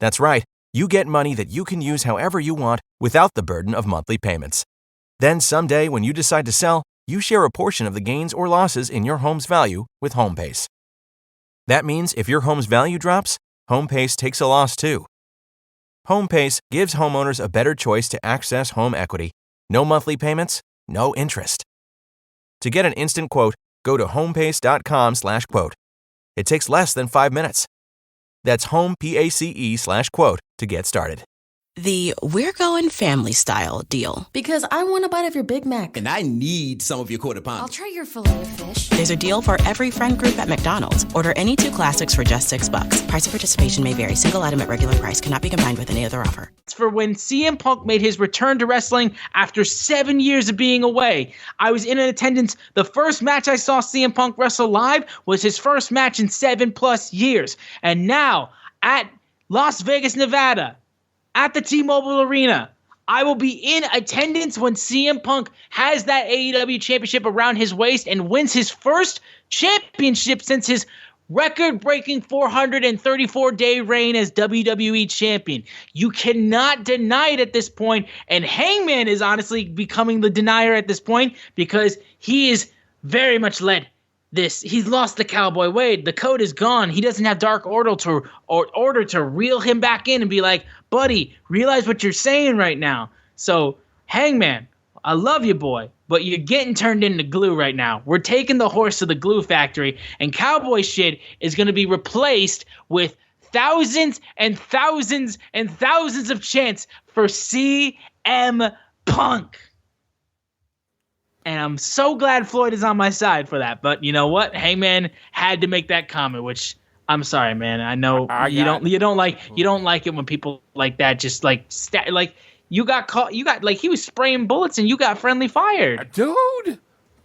That's right. You get money that you can use however you want without the burden of monthly payments. Then someday when you decide to sell, you share a portion of the gains or losses in your home's value with HomePace. That means if your home's value drops, HomePace takes a loss too. HomePace gives homeowners a better choice to access home equity. No monthly payments, no interest. To get an instant quote, go to homepace.com/quote. It takes less than 5 minutes. That's homepace/quote to get started. The We're Going Family Style deal. Because I want a bite of your Big Mac. And I need some of your Quarter Pound. I'll try your Filet-O-Fish. There's a deal for every friend group at McDonald's. Order any 2 classics for just $6. Price of participation may vary. Single item at regular price cannot be combined with any other offer. For when CM Punk made his return to wrestling after 7 years of being away. I was in attendance. The first match I saw CM Punk wrestle live was his first match in 7+ years. And now, at Las Vegas, Nevada, at the T-Mobile Arena, I will be in attendance when CM Punk has that AEW championship around his waist and wins his first championship since his record-breaking 434-day reign as WWE champion. You cannot deny it at this point, and Hangman is honestly becoming the denier at this point because he is very much led this. He's lost the Cowboy Wade. The code is gone. He doesn't have Dark Order to reel him back in and be like, buddy, realize what you're saying right now. So, Hangman, I love you, boy, but you're getting turned into glue right now. We're taking the horse to the glue factory, and Cowboy shit is going to be replaced with thousands and thousands and thousands of chants for CM Punk. And I'm so glad Floyd is on my side for that. But you know what? Hangman had to make that comment, which I'm sorry, man. I know you don't like it when people like that just like you got caught. You got like he was spraying bullets and you got friendly fired. Dude,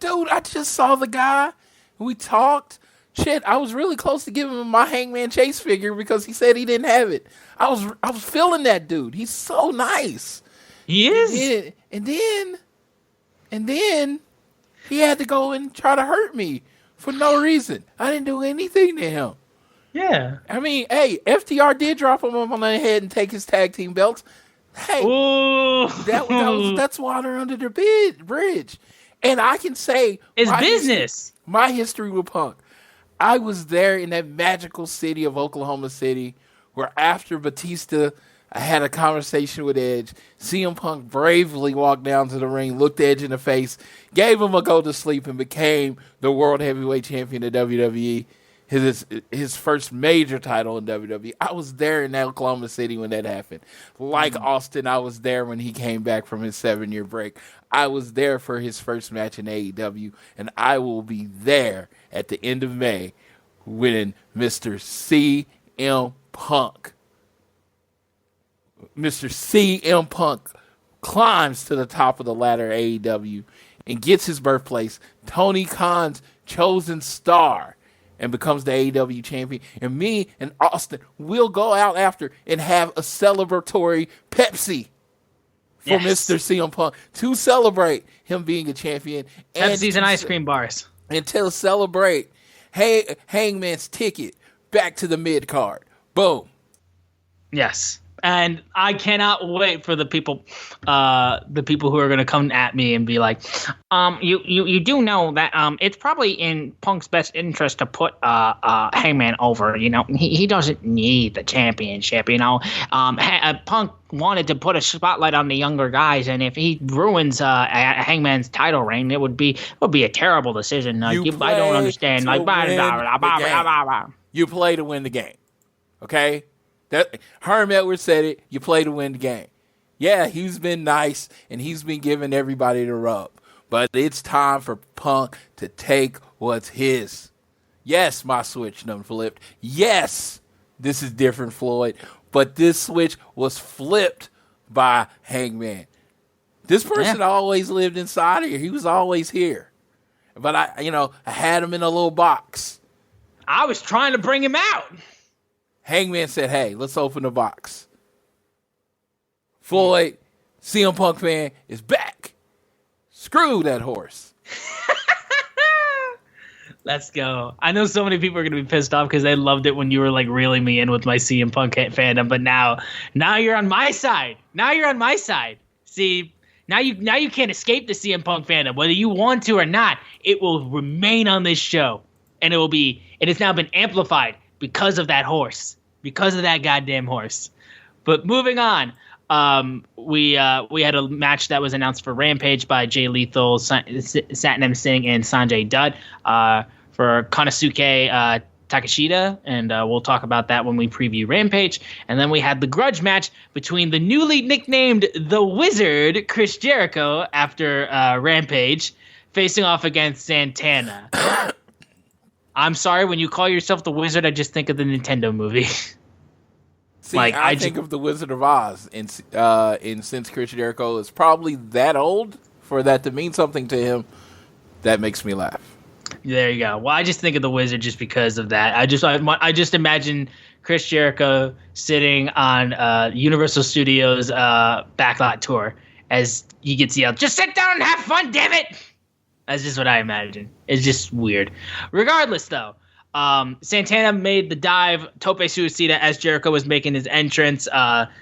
I just saw the guy. We talked. Shit, I was really close to giving him my Hangman Chase figure because he said he didn't have it. I was feeling that dude. He's so nice. He is. And then he had to go and try to hurt me for no reason. I didn't do anything to him. Yeah. I mean, hey, FTR did drop him on the head and take his tag team belts. Hey, that's water under the bridge. And I can say it's business. My history with Punk. I was there in that magical city of Oklahoma City where after Batista, I had a conversation with Edge. CM Punk bravely walked down to the ring, looked Edge in the face, gave him a go to sleep, and became the World Heavyweight Champion of WWE, his first major title in WWE. I was there in Oklahoma City when that happened. Like Austin, I was there when he came back from his 7-year break. I was there for his first match in AEW, and I will be there at the end of May when Mr. CM Punk climbs to the top of the ladder at AEW and gets his birthplace, Tony Khan's chosen star, and becomes the AEW champion. And me and Austin will go out after and have a celebratory Pepsi for Mr. CM Punk to celebrate him being a champion. Pepsi's and ice cream bars. And to celebrate Hangman's ticket back to the mid-card. Boom. Yes. And I cannot wait for the people who are going to come at me and be like, you do know that it's probably in Punk's best interest to put Hangman over. You know, he doesn't need the championship. You know, Punk wanted to put a spotlight on the younger guys, and if he ruins Hangman's title reign, it would be a terrible decision. I don't understand. Like, you play to win the game, okay? That Herm Edwards said it. You play to win the game. Yeah, he's been nice and he's been giving everybody the rub, but it's time for Punk to take what's his. Yes, my switch done flipped. Yes, this is different, Floyd, but this switch was flipped by Hangman. This person always lived inside of here. He was always here, but I had him in a little box. I was trying to bring him out. Hangman said, hey, let's open the box. Floyd, CM Punk fan, is back. Screw that horse. Let's go. I know so many people are going to be pissed off because they loved it when you were like reeling me in with my CM Punk fandom, but now you're on my side. Now you're on my side. See, now you can't escape the CM Punk fandom. Whether you want to or not, it will remain on this show. And it's now been amplified because of that horse. Because of that goddamn horse. But moving on, we had a match that was announced for Rampage by Jay Lethal, Satnam Singh, and Sanjay Dutt for Konosuke Takeshita, and we'll talk about that when we preview Rampage. And then we had the grudge match between the newly nicknamed The Wizard, Chris Jericho, after Rampage, facing off against Santana. I'm sorry, when you call yourself the Wizard, I just think of the Nintendo movie. See, I think of the Wizard of Oz, and since Chris Jericho is probably that old for that to mean something to him, that makes me laugh. There you go. Well, I just think of the Wizard just because of that. I just imagine Chris Jericho sitting on Universal Studios backlot tour as he gets yelled, "Just sit down and have fun, damn it!" That's just what I imagine. It's just weird. Regardless, though, Santana made the dive, tope suicida, as Jericho was making his entrance.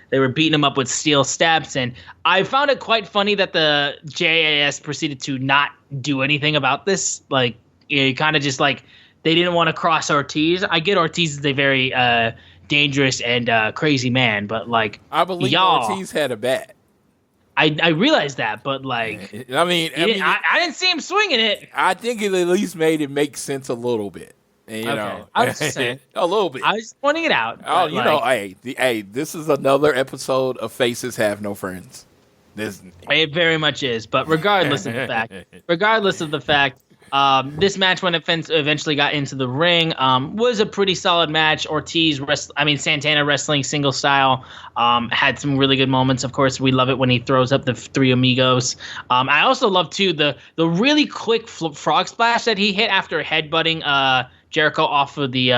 They were beating him up with steel steps, and I found it quite funny that the JAS proceeded to not do anything about this. Like, kind of just like they didn't want to cross Ortiz. I get Ortiz is a very dangerous and crazy man, but like, I believe Ortiz had a bat. I realized that, but like, I didn't see him swinging it. I think it at least made it make sense a little bit. And, you know, I was just saying a little bit. I was pointing it out. Oh, hey, this is another episode of Faces Have No Friends. It very much is, but regardless of the fact, this match, when it eventually got into the ring, was a pretty solid match. Santana wrestling single style, had some really good moments. Of course, we love it when he throws up the three amigos. I also love too the really quick frog splash that he hit after headbutting Jericho off of the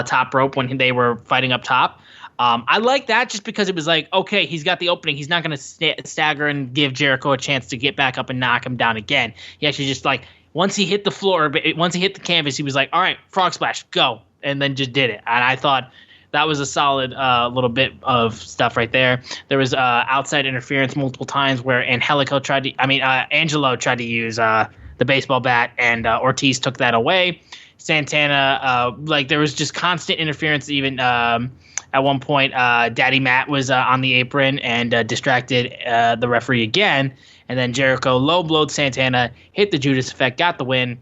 top rope when they were fighting up top. I like that just because it was like, okay, he's got the opening. He's not going to stagger and give Jericho a chance to get back up and knock him down again. He actually just like, once he hit the floor, once he hit the canvas, he was like, all right, frog splash, go. And then just did it. And I thought that was a solid little bit of stuff right there. There was outside interference multiple times where Angelo tried to use the baseball bat, and Ortiz took that away. Santana, there was just constant interference. Even at one point, Daddy Matt was on the apron and distracted the referee again. And then Jericho low-blowed Santana, hit the Judas effect, got the win.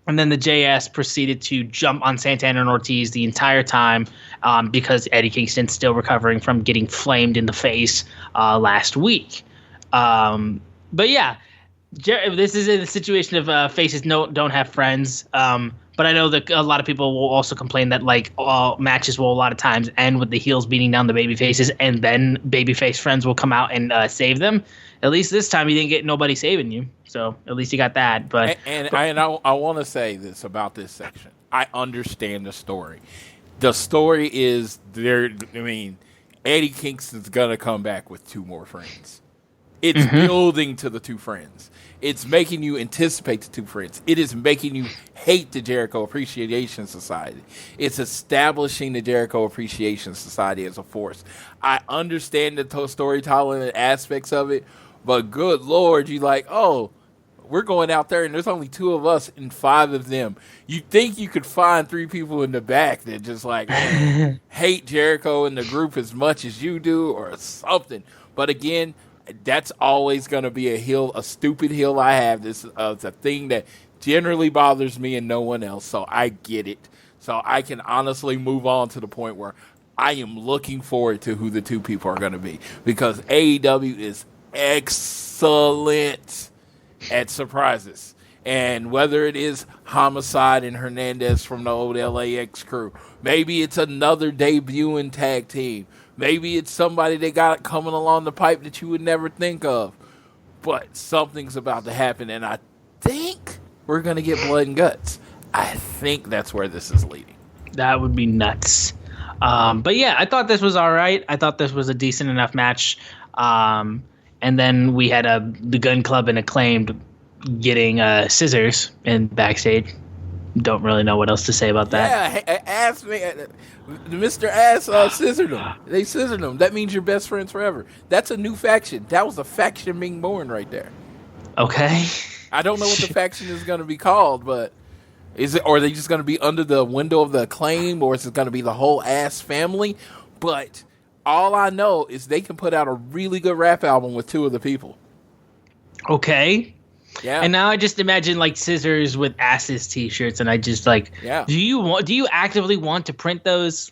And then the JS proceeded to jump on Santana and Ortiz the entire time because Eddie Kingston's still recovering from getting flamed in the face last week. But yeah, this is in the situation of faces don't have friends. But I know that a lot of people will also complain that like all matches will a lot of times end with the heels beating down the baby faces, and then babyface friends will come out and save them. At least this time you didn't get nobody saving you, so at least you got that. But I want to say this about this section. I understand the story. The story is there. I mean, Eddie Kingston's gonna come back with two more friends. It's building to the two friends. It's making you anticipate the two friends. It is making you hate the Jericho Appreciation Society. It's establishing the Jericho Appreciation Society as a force. I understand the storytelling aspects of it, but good Lord, you like, oh, we're going out there and there's only 2 of us and 5 of them. You think you could find 3 people in the back that just like hate Jericho and the group as much as you do or something. But again, that's always going to be a stupid hill I have. This is a thing that generally bothers me and no one else, so I get it. So I can honestly move on to the point where I am looking forward to who the 2 people are going to be, because AEW is excellent at surprises. And whether it is Homicide and Hernandez from the old LAX crew, maybe it's another debuting tag team, maybe it's somebody they got coming along the pipe that you would never think of, but something's about to happen, and I think we're going to get blood and guts. I think that's where this is leading. That would be nuts. But yeah, I thought this was all right. I thought this was a decent enough match. And then we had the Gun Club and Acclaimed getting scissors in backstage. Don't really know what else to say about that. Yeah, Ass man, Mr. Ass scissored them. They scissored them. That means you're best friends forever. That's a new faction. That was a faction being born right there. Okay. I don't know what the faction is going to be called, but or are they just going to be under the window of the Acclaim, or is it going to be the whole Ass family? But all I know is they can put out a really good rap album with 2 of the people. Okay. Yeah. And now I just imagine like scissors with asses t-shirts, and I just like, do you actively want to print those?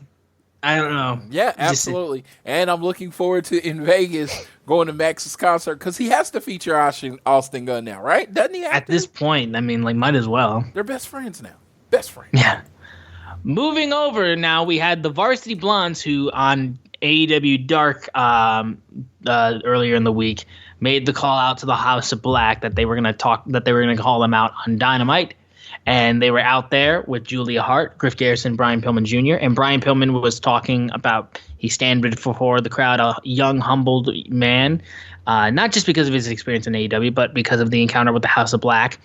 I don't know. Yeah, absolutely. And I'm looking forward to in Vegas going to Max's concert, because he has to feature Austin Gunn now, right? Doesn't he have At this point, I mean, like, might as well. They're best friends now. Best friends. Yeah. Moving over now, we had the Varsity Blondes, who on AEW Dark earlier in the week made the call out to the House of Black that they were going to call them out on Dynamite. And they were out there with Julia Hart, Griff Garrison, Brian Pillman Jr. And Brian Pillman was talking about he stand before the crowd, a young, humbled man, not just because of his experience in AEW, but because of the encounter with the House of Black.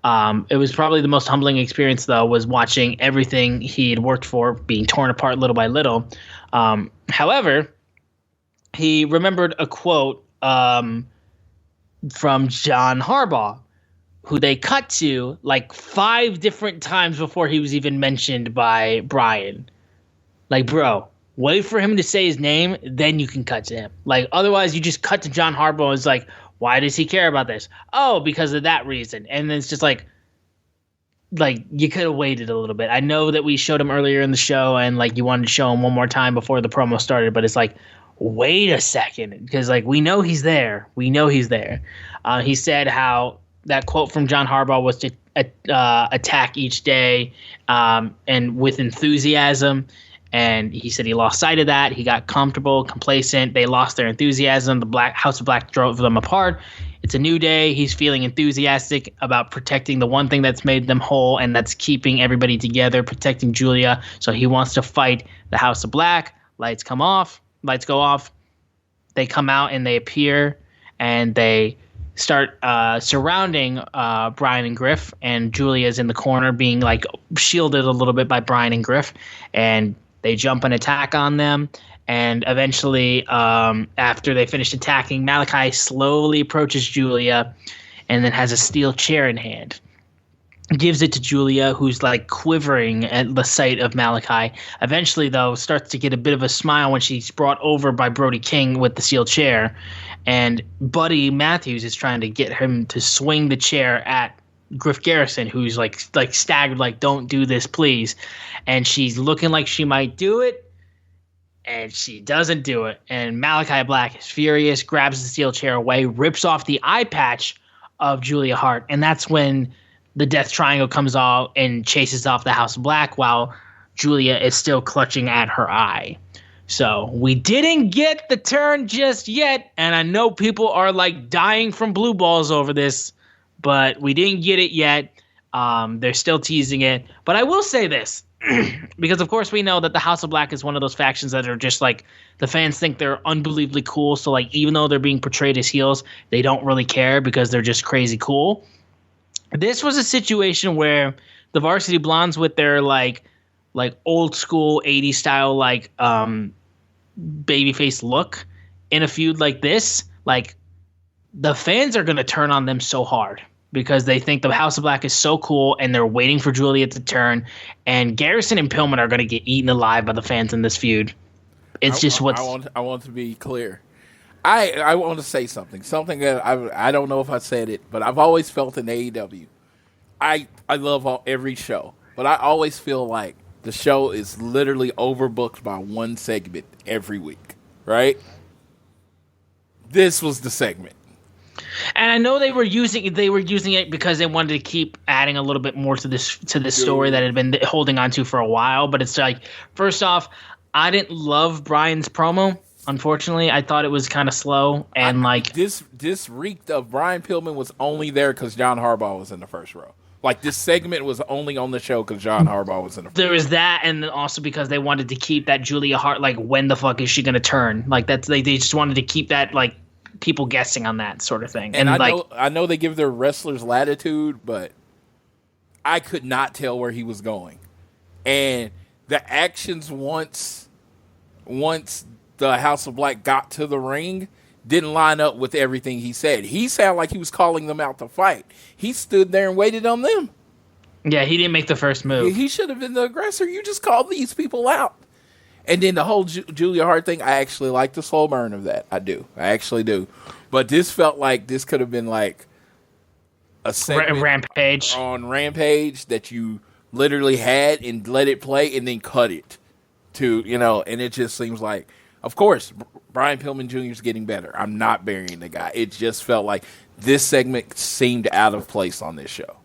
It was probably the most humbling experience, though, was watching everything he had worked for being torn apart little by little. However, he remembered a quote from John Harbaugh, who they cut to like 5 different times before he was even mentioned by Brian. Like, bro, wait for him to say his name, then you can cut to him. Like, otherwise you just cut to John Harbaugh and it's like, why does he care about this? Oh, because of that reason. And then it's just like you could have waited a little bit. I know that we showed him earlier in the show and like you wanted to show him one more time before the promo started, but it's like, wait a second, because like we know he's there. He said how that quote from John Harbaugh was to attack each day and with enthusiasm. And he said he lost sight of that. He got comfortable, complacent. They lost their enthusiasm. The House of Black drove them apart. It's a new day. He's feeling enthusiastic about protecting the one thing that's made them whole, and that's keeping everybody together, protecting Julia. So he wants to fight the House of Black. Lights go off. They come out and they appear, and they start surrounding Brian and Griff, and Julia's in the corner being like shielded a little bit by Brian and Griff, and they jump an attack on them. And eventually, after they finish attacking, Malachi slowly approaches Julia and then has a steel chair in hand. Gives it to Julia, who's like quivering at the sight of Malachi. Eventually, though, starts to get a bit of a smile when she's brought over by Brody King with the steel chair. And Buddy Matthews is trying to get him to swing the chair at Griff Garrison, who's like staggered, like, don't do this, please. And she's looking like she might do it, and she doesn't do it. And Malachi Black is furious, grabs the steel chair away, rips off the eye patch of Julia Hart, and that's when the Death Triangle comes out and chases off the House of Black while Julia is still clutching at her eye. So we didn't get the turn just yet, and I know people are like dying from blue balls over this, but we didn't get it yet. They're still teasing it. But I will say this, because of course we know that the House of Black is one of those factions that are just like, the fans think they're unbelievably cool. So like, even though they're being portrayed as heels, they don't really care because they're just crazy cool. This was a situation where the Varsity Blondes with their like old school 80s style, like babyface look in a feud like this, like the fans are going to turn on them so hard because they think the House of Black is so cool and they're waiting for Julia to turn, and Garrison and Pillman are going to get eaten alive by the fans in this feud. It's just what's... I want to be clear. I want to say something that I don't know if I said it, but I've always felt in AEW. I love every show, but I always feel like the show is literally overbooked by one segment every week, right? This was the segment. And I know they were using it because they wanted to keep adding a little bit more to this story that had been holding on to for a while. But it's like, first off, I didn't love Brian's promo. Unfortunately, I thought it was kind of slow and this reeked of Brian Pillman was only there because John Harbaugh was in the first row. Like, this segment was only on the show because John Harbaugh was in the front. There was that, and then also because they wanted to keep that Julia Hart, like, when the fuck is she going to turn? Like, they just wanted to keep that, like, people guessing on that sort of thing. And I know they give their wrestlers latitude, but I could not tell where he was going. And the actions once the House of Black got to the ring didn't line up with everything he said. He sounded like he was calling them out to fight. He stood there and waited on them. Yeah, he didn't make the first move. He should have been the aggressor. You just called these people out. And then the whole Julia Hart thing, I actually like the slow burn of that. I do. I actually do. But this felt like this could have been like a segment Rampage. On Rampage that you literally had and let it play and then cut it to, and it just seems like, of course, Brian Pillman Jr. is getting better. I'm not burying the guy. It just felt like this segment seemed out of place on this show.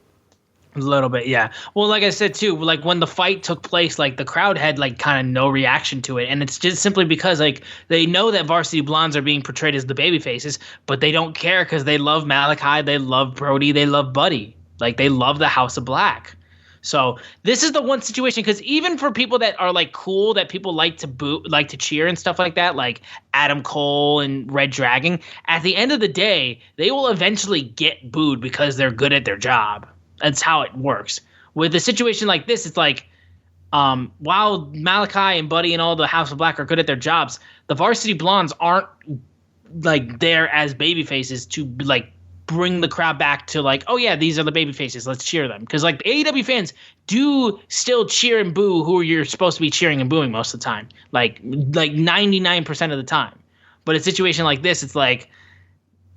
A little bit, yeah. Well, like I said, too, like when the fight took place, like the crowd had like kind of no reaction to it. And it's just simply because like they know that Varsity Blondes are being portrayed as the baby faces, but they don't care because they love Malachi, they love Brody, they love Buddy. Like they love the House of Black. So this is the one situation, because even for people that are like cool, that people like to boo, like to cheer and stuff like that, like Adam Cole and Red Dragon, at the end of the day, they will eventually get booed because they're good at their job. That's how it works. With a situation like this, it's like, while Malachi and Buddy and all the House of Black are good at their jobs, the Varsity Blondes aren't like there as baby faces to like bring the crowd back to like, oh yeah, these are the baby faces, let's cheer them. Because like AEW fans do still cheer and boo who you're supposed to be cheering and booing most of the time, like 99% of the time. But a situation like this, it's like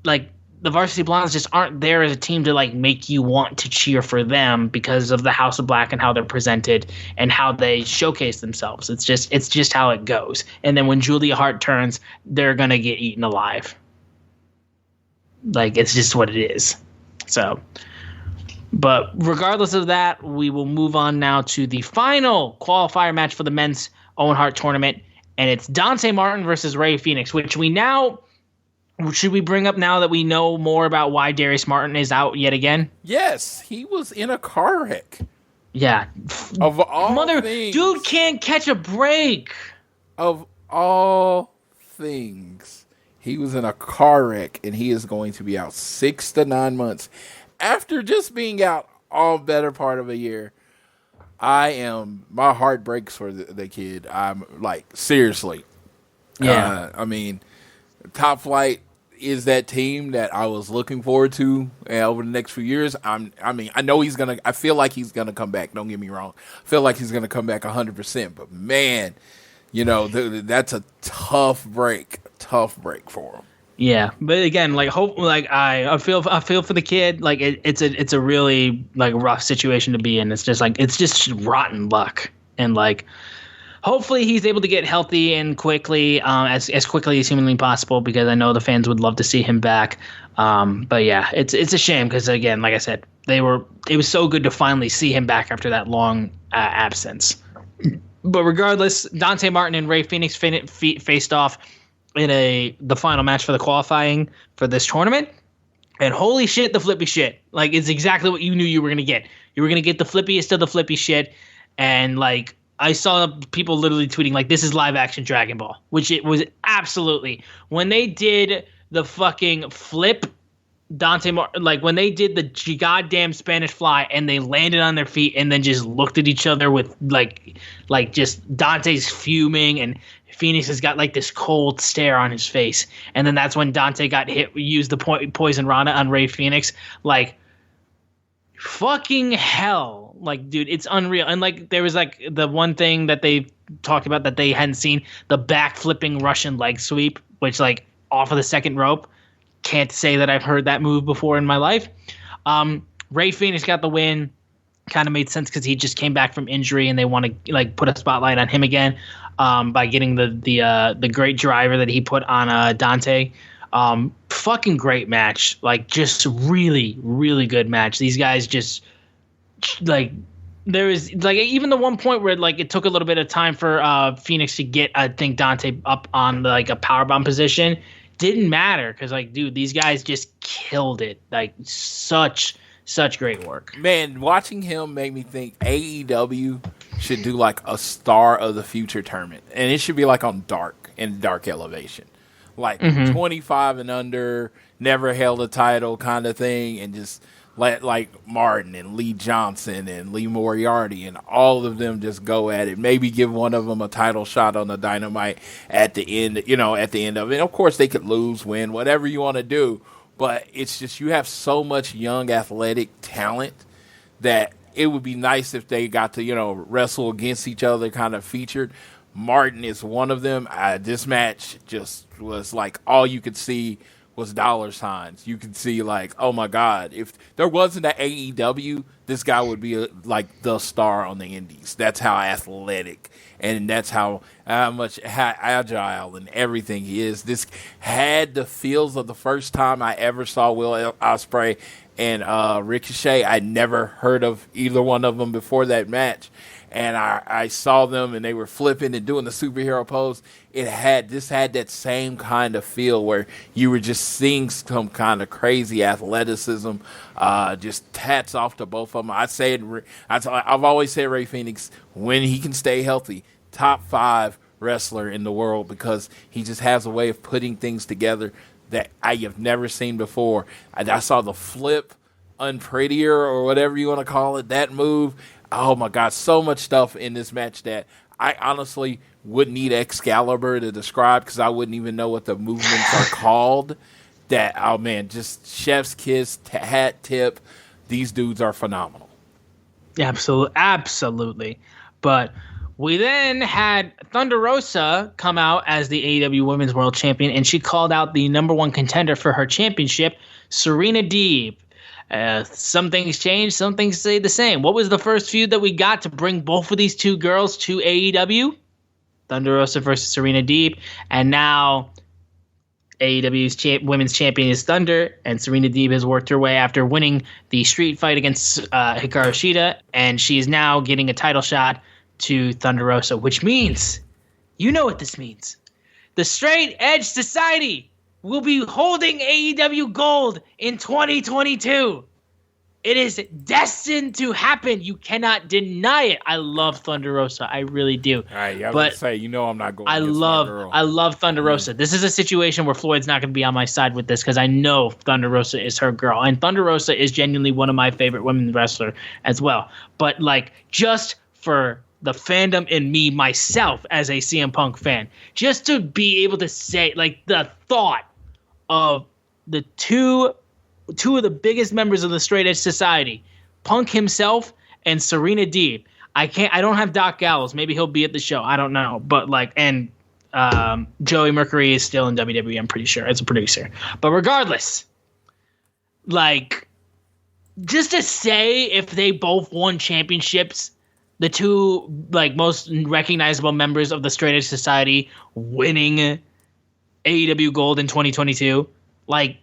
the Varsity Blondes just aren't there as a team to like make you want to cheer for them because of the House of Black and how they're presented and how they showcase themselves. It's just how it goes. And then when Julia Hart turns, they're gonna get eaten alive. Like, it's just what it is. So, but regardless of that, we will move on now to the final qualifier match for the men's Owen Hart tournament. And it's Dante Martin versus Rey Fenix, which should we bring up now that we know more about why Darius Martin is out yet again? Yes, he was in a car wreck. Yeah. Of all things. Dude can't catch a break. Of all things. He was in a car wreck, and he is going to be out 6 to 9 months. After just being out all better part of a year, my heart breaks for the kid. I'm like, seriously. Yeah. I mean, Top Flight is that team that I was looking forward to over the next few years. I feel like he's going to come back. Don't get me wrong. I feel like he's going to come back 100%. But man, that's a tough break for him. Yeah, but again, like I feel for the kid. Like it's a really like rough situation to be in. It's just rotten luck, and like hopefully he's able to get healthy and quickly, as quickly as humanly possible, because I know the fans would love to see him back. But yeah, it's a shame because again, like I said, it was so good to finally see him back after that long absence. But regardless, Dante Martin and Rey Fenix faced off in the final match for the qualifying for this tournament. And holy shit, the flippy shit. Like, it's exactly what you knew you were going to get. You were going to get the flippiest of the flippy shit. And, like, I saw people literally tweeting, like, this is live action Dragon Ball, which it was absolutely. When they did the fucking flip, Dante Martin, like, when they did the goddamn Spanish fly and they landed on their feet and then just looked at each other with, like just Dante's fuming and Phoenix has got, like, this cold stare on his face. And then that's when Dante got hit, used the Poison Rana on Rey Fenix. Like, fucking hell. Like, dude, it's unreal. And, like, there was, like, the one thing that they talked about that they hadn't seen, the back-flipping Russian leg sweep, which, like, off of the second rope. Can't say that I've heard that move before in my life. Rey Fenix got the win. Kind of made sense because he just came back from injury and they want to, like, put a spotlight on him again by getting the great driver that he put on Dante. Fucking great match. Like, just really, really good match. These guys just, like, there was, like, even the one point where, like, it took a little bit of time for Phoenix to get, I think, Dante up on, like, a powerbomb position. Didn't matter because, like, dude, these guys just killed it. Like, such great work. Man, watching him made me think AEW should do, like, a Star of the Future tournament. And it should be, like, on Dark Elevation. Like, 25 and under, never held a title kind of thing, and just let, like, Martin and Lee Johnson and Lee Moriarty and all of them just go at it. Maybe give one of them a title shot on the Dynamite at the end, at the end of it. And of course, they could lose, win, whatever you want to do. But it's just, you have so much young athletic talent that it would be nice if they got to, wrestle against each other kind of featured. Martin is one of them. This match just was like all you could see was dollar signs. You could see, like, oh my God, if there wasn't an AEW, this guy would be like the star on the indies. That's how athletic and that's how much agile and everything he is. This had the feels of the first time I ever saw Will Ospreay and Ricochet. I'd never heard of either one of them before that match. And I saw them, and they were flipping and doing the superhero pose. This had that same kind of feel where you were just seeing some kind of crazy athleticism. Just hats off to both of them. I've always said Rey Fenix, when he can stay healthy, top 5 wrestler in the world, because he just has a way of putting things together that I have never seen before. I saw the flip unprettier or whatever you want to call it, that move. Oh my God, so much stuff in this match that I honestly wouldn't need Excalibur to describe because I wouldn't even know what the movements are called. That, oh man, just chef's kiss, hat tip. These dudes are phenomenal. Absolutely. But we then had Thunder Rosa come out as the AEW Women's World Champion, and she called out the number 1 contender for her championship, Serena Deeb. Some things change, some things stay the same. What was the first feud that we got to bring both of these two girls to AEW? Thunder Rosa versus Serena Deeb. And now AEW's women's champion is Thunder, and Serena Deeb has worked her way after winning the street fight against Hikaru Shida, and she is now getting a title shot to Thunder Rosa, which means, you know what this means. The Straight Edge Society will be holding AEW Gold in 2022. It is destined to happen. You cannot deny it. I love Thunder Rosa. I really do. All right, I was going to say, I'm not going against my girl. I love Thunder Rosa. This is a situation where Floyd's not going to be on my side with this because I know Thunder Rosa is her girl. And Thunder Rosa is genuinely one of my favorite women's wrestlers as well. But, like, just for the fandom in me, myself, as a CM Punk fan, just to be able to say, like, the thought of the two of the biggest members of the Straight Edge Society, Punk himself and Serena Deeb. I don't have Doc Gallows. Maybe he'll be at the show. I don't know. But, like, and Joey Mercury is still in WWE, I'm pretty sure, as a producer. But regardless, like, just to say if they both won championships, the two, like, most recognizable members of the Straight Edge Society winning AEW Gold in 2022, like,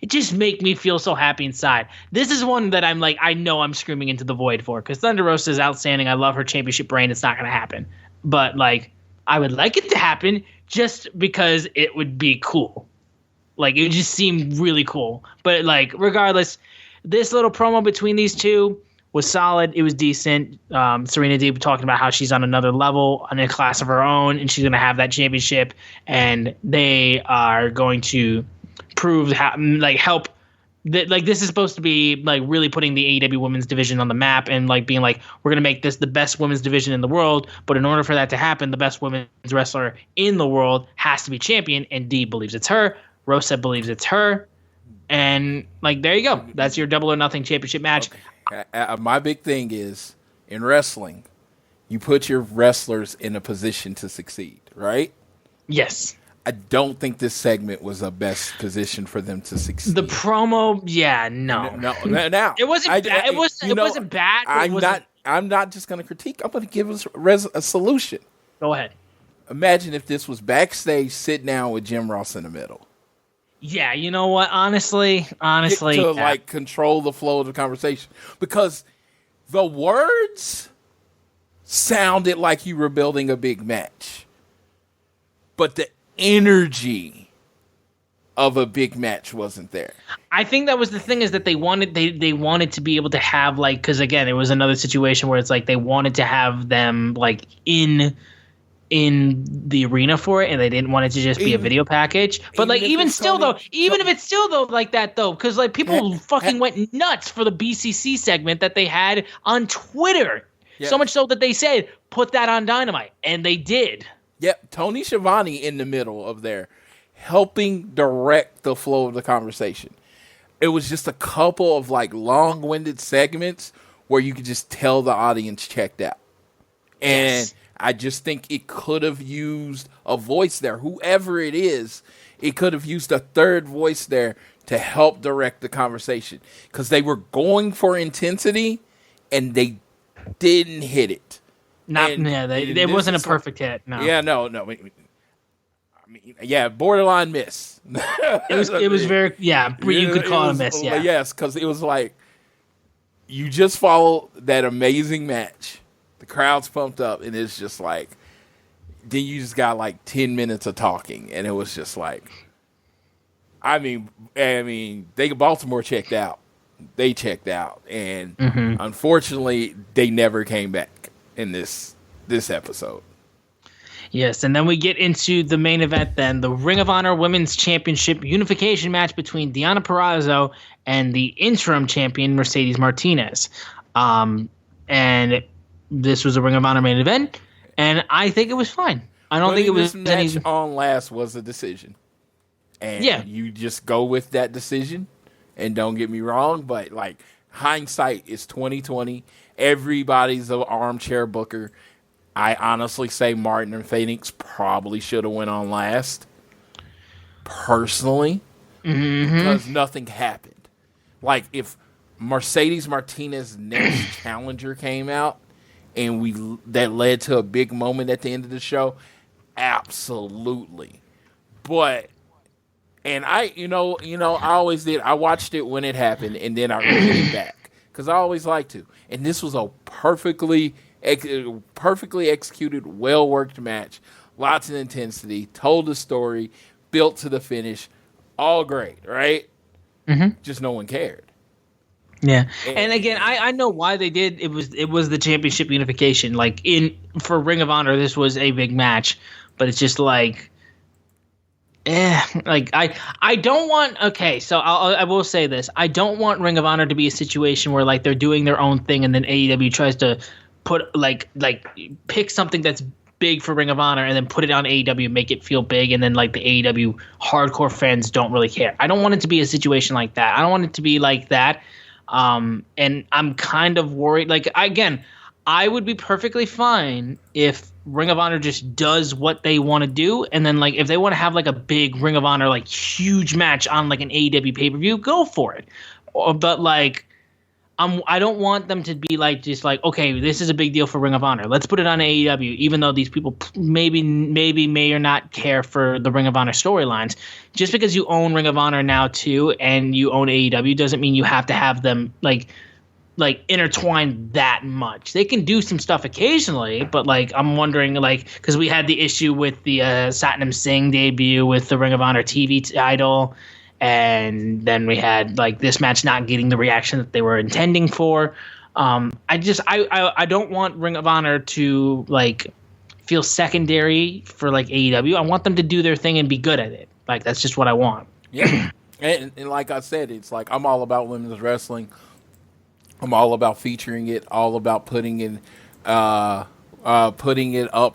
it just make me feel so happy inside. This is one that I'm like, I know I'm screaming into the void for, because Thunder Rosa is outstanding. I love her championship reign. It's not going to happen. But, like, I would like it to happen just because it would be cool. Like, it just seemed really cool. But, like, regardless, this little promo between these two was solid. It was decent. Serena Deeb talking about how she's on another level, on a class of her own, and she's going to have that championship. And they are going to prove how, like, help. Like, this is supposed to be, like, really putting the AEW women's division on the map and, like, being like, we're going to make this the best women's division in the world. But in order for that to happen, the best women's wrestler in the world has to be champion. And Deeb believes it's her. Rosa believes it's her. And, like, there you go. That's your Double or Nothing championship match. Okay. My big thing is, in wrestling, you put your wrestlers in a position to succeed, right? Yes. I don't think this segment was the best position for them to succeed. The promo, yeah, no. Now, it wasn't bad. It wasn't bad. I'm not just going to critique. I'm going to give us a solution. Go ahead. Imagine if this was backstage, sit down with Jim Ross in the middle. Yeah, you know what? Honestly, like control the flow of the conversation, because the words sounded like you were building a big match, but the energy of a big match wasn't there. I think that was the thing, is that they wanted to be able to have, like, because again, it was another situation where it's like they wanted to have them, like, in the arena for it, and they didn't want it to just be a video package. But, like, even if it's still like that, though, because, like, people fucking went nuts for the BCC segment that they had on Twitter. Yeah. So much so that they said, put that on Dynamite, and they did. Yep, Tony Schiavone in the middle of there, helping direct the flow of the conversation. It was just a couple of, like, long-winded segments where you could just tell the audience checked out. And yes. I just think it could have used a voice there. Whoever it is, it could have used a third voice there to help direct the conversation. Because they were going for intensity, and they didn't hit it. It wasn't a perfect hit. No. Yeah, no. I mean, borderline miss. It was very, you could call it a miss, yeah. Yes, because it was like, you just follow that amazing match. The crowd's pumped up, and it's just like, then you just got like 10 minutes of talking, and it was just like, I mean, Baltimore checked out. They checked out, and unfortunately, they never came back in this episode. Yes, and then we get into the main event then, the Ring of Honor Women's Championship unification match between Deonna Purrazzo and the interim champion, Mercedes Martinez. And this was a Ring of Honor main event, and I think it was fine. I don't think it was match on last was a decision. And you just go with that decision, and don't get me wrong, but like hindsight is 20/20. Everybody's an armchair booker. I honestly say Martin and Phoenix probably should have went on last. Personally, because nothing happened. Like if Mercedes Martinez next challenger came out, and that led to a big moment at the end of the show, absolutely. But I always did. I watched it when it happened, and then I read it back because I always like to. And this was a perfectly executed, well-worked match. Lots of intensity. Told the story. Built to the finish. All great, right? Just no one cared. Yeah, and again, I know why they did. It was the championship unification. Like for Ring of Honor, this was a big match, but it's just like, like I don't want. Okay, so I will say this: I don't want Ring of Honor to be a situation where like they're doing their own thing, and then AEW tries to put like pick something that's big for Ring of Honor and then put it on AEW, make it feel big, and then like the AEW hardcore fans don't really care. I don't want it to be a situation like that. I don't want it to be like that. And I'm kind of worried. Like, again, I would be perfectly fine if Ring of Honor just does what they want to do, and then like if they want to have like a big Ring of Honor like huge match on like an AEW pay-per-view, go for it. But like I don't want them to be like just like, okay, this is a big deal for Ring of Honor, let's put it on AEW, even though these people maybe may or not care for the Ring of Honor storylines. Just because you own Ring of Honor now too and you own AEW doesn't mean you have to have them like like intertwined that much. They can do some stuff occasionally, but like I'm wondering, like, because we had the issue with the Satnam Singh debut with the Ring of Honor TV title, and then we had like this match not getting the reaction that they were intending for. I don't want Ring of Honor to like feel secondary for like AEW. I want them to do their thing and be good at it. Like that's just what I want. Yeah, and like I said, it's like I'm all about women's wrestling. I'm all about featuring it, all about putting it up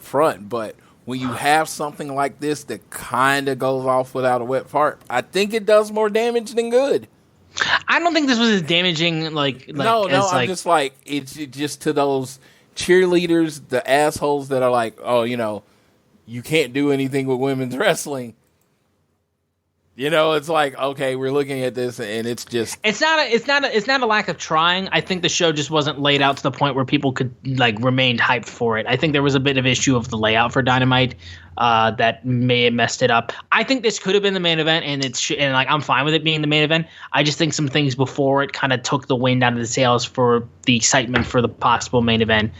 front. But when you have something like this that kind of goes off without a wet fart, I think it does more damage than good. I don't think this was as damaging. No, I'm just like it's just to those cheerleaders, the assholes that are like, oh, you can't do anything with women's wrestling. It's like, okay, we're looking at this and it's just it's not a lack of trying. I think the show just wasn't laid out to the point where people could like remained hyped for it. I think there was a bit of issue of the layout for Dynamite that may have messed it up. I think this could have been the main event, and like I'm fine with it being the main event. I just think some things before it kind of took the wind out of the sails for the excitement for the possible main event.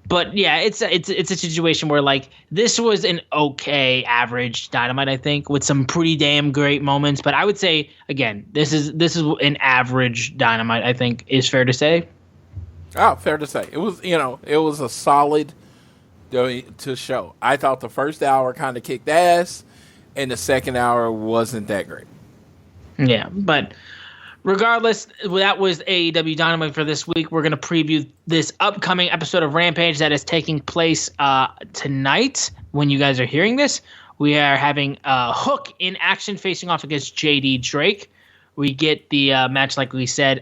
But yeah, it's a situation where like this was an okay average Dynamite, I think, with some pretty damn great moments. But I would say again, this is an average Dynamite, I think, is fair to say. Oh, fair to say. It was a solid to show. I thought the first hour kind of kicked ass, and the second hour wasn't that great. Yeah, but regardless, that was AEW Dynamite for this week. We're going to preview this upcoming episode of Rampage that is taking place tonight when you guys are hearing this. We are having Hook in action facing off against JD Drake. We get the match, like we said,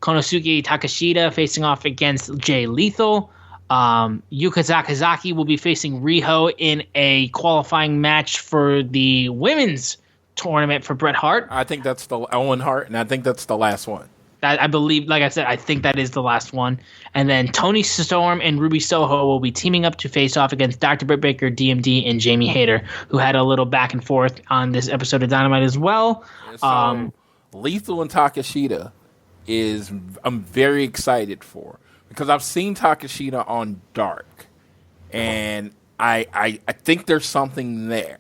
Konosuke Takeshita facing off against Jay Lethal. Yuka Sakazaki will be facing Riho in a qualifying match for the women's tournament for Bret Hart. I think that's the Owen Hart, and I think that's the last one. I believe, like I said, I think that is the last one. And then Toni Storm and Ruby Soho will be teaming up to face off against Dr. Britt Baker, DMD, and Jamie Hayter, who had a little back and forth on this episode of Dynamite as well. So, Lethal and Takeshita I'm very excited for, because I've seen Takeshita on Dark, and I think there's something there.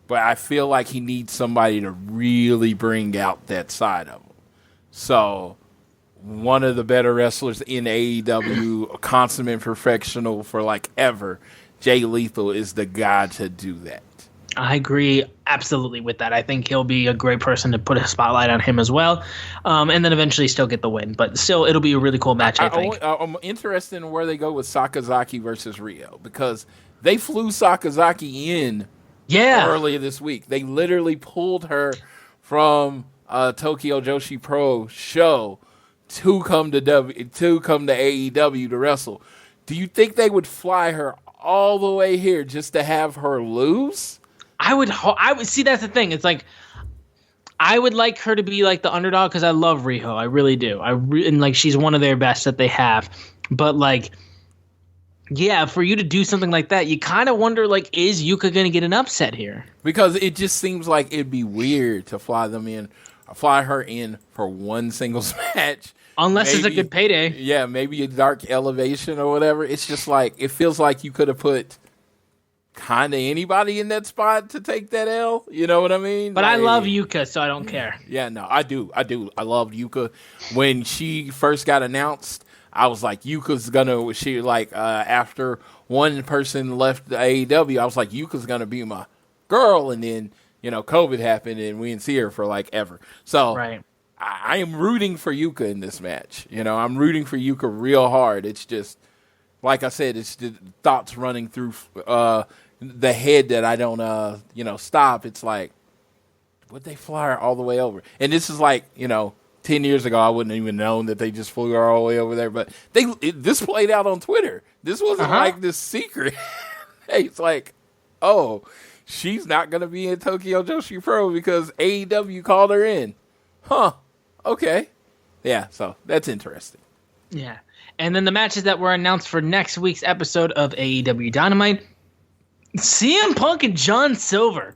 But I feel like he needs somebody to really bring out that side of him. So, one of the better wrestlers in AEW, a consummate professional for like ever, Jay Lethal is the guy to do that. I agree absolutely with that. I think he'll be a great person to put a spotlight on him as well, and then eventually still get the win. But still, it'll be a really cool match, I think. I'm interested in where they go with Sakazaki versus Rio, because they flew Sakazaki in earlier this week. They literally pulled her from Tokyo Joshi Pro show to come to AEW to wrestle. Do you think they would fly her all the way here just to have her lose? I would see. That's the thing. It's like I would like her to be like the underdog because I love Riho. I really do. And like she's one of their best that they have. But like, yeah, for you to do something like that, you kind of wonder, like, is Yuka going to get an upset here? Because it just seems like it'd be weird to fly her in for one singles match. Unless it's a good payday. Yeah, maybe a Dark Elevation or whatever. It's just like, it feels like you could have put kind of anybody in that spot to take that L. You know what I mean? But like, I love Yuka, so I don't care. Yeah, no, I do. I loved Yuka. When she first got announced, I was like, Yuka's gonna, after one person left the AEW, I was like, Yuka's gonna be my girl. And then, COVID happened and we didn't see her for like ever. So right. I am rooting for Yuka in this match. I'm rooting for Yuka real hard. It's just, like I said, it's the thoughts running through the head that I don't, stop. It's like, would they fly her all the way over? And this is like, 10 years ago, I wouldn't even known that they just flew her all the way over there. But this played out on Twitter. This wasn't like this secret. It's like, oh, she's not going to be in Tokyo Joshi Pro because AEW called her in. Huh. Okay. Yeah, so that's interesting. Yeah. And then the matches that were announced for next week's episode of AEW Dynamite. CM Punk and John Silver.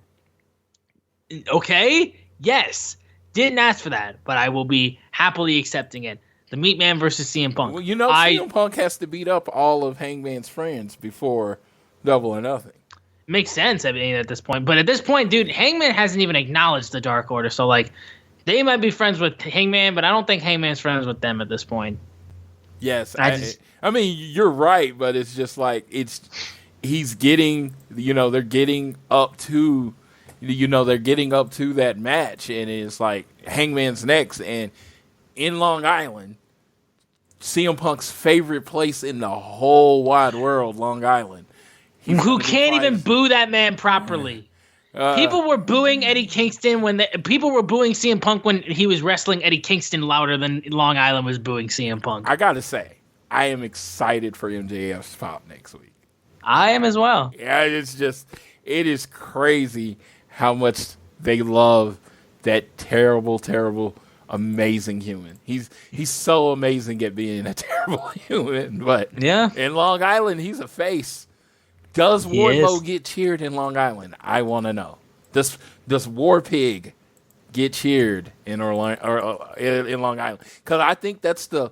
Okay? Yes. didn't ask for that, but I will be happily accepting it. The Meat Man versus CM Punk. Well, CM Punk has to beat up all of Hangman's friends before Double or Nothing. Makes sense, I mean, at this point. But at this point, dude, Hangman hasn't even acknowledged the Dark Order. So, like, they might be friends with Hangman, but I don't think Hangman's friends with them at this point. Yes. I mean, you're right, but it's just like he's getting, they're getting up to, they're getting up to that match, and it's like Hangman's next. And in Long Island, CM Punk's favorite place in the whole wide world, Long Island. Who can't even boo that man properly? People were booing Eddie Kingston people were booing CM Punk when he was wrestling Eddie Kingston louder than Long Island was booing CM Punk. I gotta say, I am excited for MJF's pop next week. I am as well. Yeah, it is crazy how much they love that terrible, terrible, amazing human. He's so amazing at being a terrible human, but yeah, in Long Island, he's a face. Does Wardlow get cheered in Long Island? I want to know. Does War Pig get cheered in in Long Island? Because I think that's the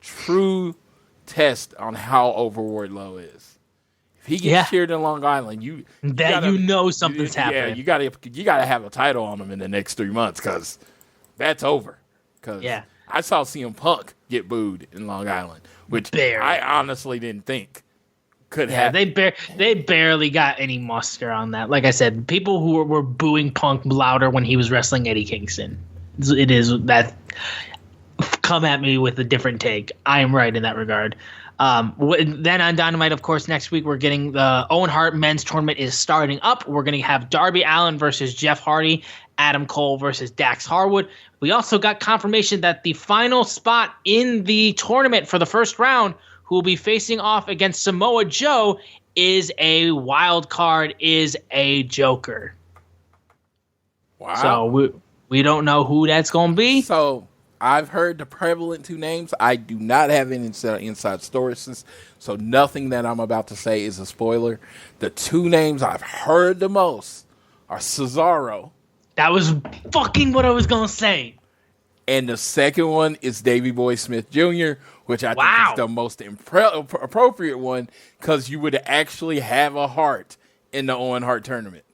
true test on how over Wardlow is. If he gets cheered in Long Island, something's happening. Yeah, you gotta have a title on him in the next 3 months, because that's over. Because I saw CM Punk get booed in Long Island, which I honestly didn't think could happen. They barely got any muster on that. Like I said, people who were booing Punk louder when he was wrestling Eddie Kingston. It is that. Come at me with a different take. I am right in that regard. Then on Dynamite, of course, next week we're getting the Owen Hart men's tournament is starting up. We're going to have Darby Allin versus Jeff Hardy, Adam Cole versus Dax Harwood. We also got confirmation that the final spot in the tournament for the first round, who will be facing off against Samoa Joe, is a wild card, is a Joker. Wow. So we don't know who that's going to be. So I've heard the prevalent two names. I do not have any inside sources, so nothing that I'm about to say is a spoiler. The two names I've heard the most are Cesaro. That was fucking what I was going to say. And the second one is Davey Boy Smith Jr., which I think is the most appropriate one, because you would actually have a Hart in the Owen Hart tournament.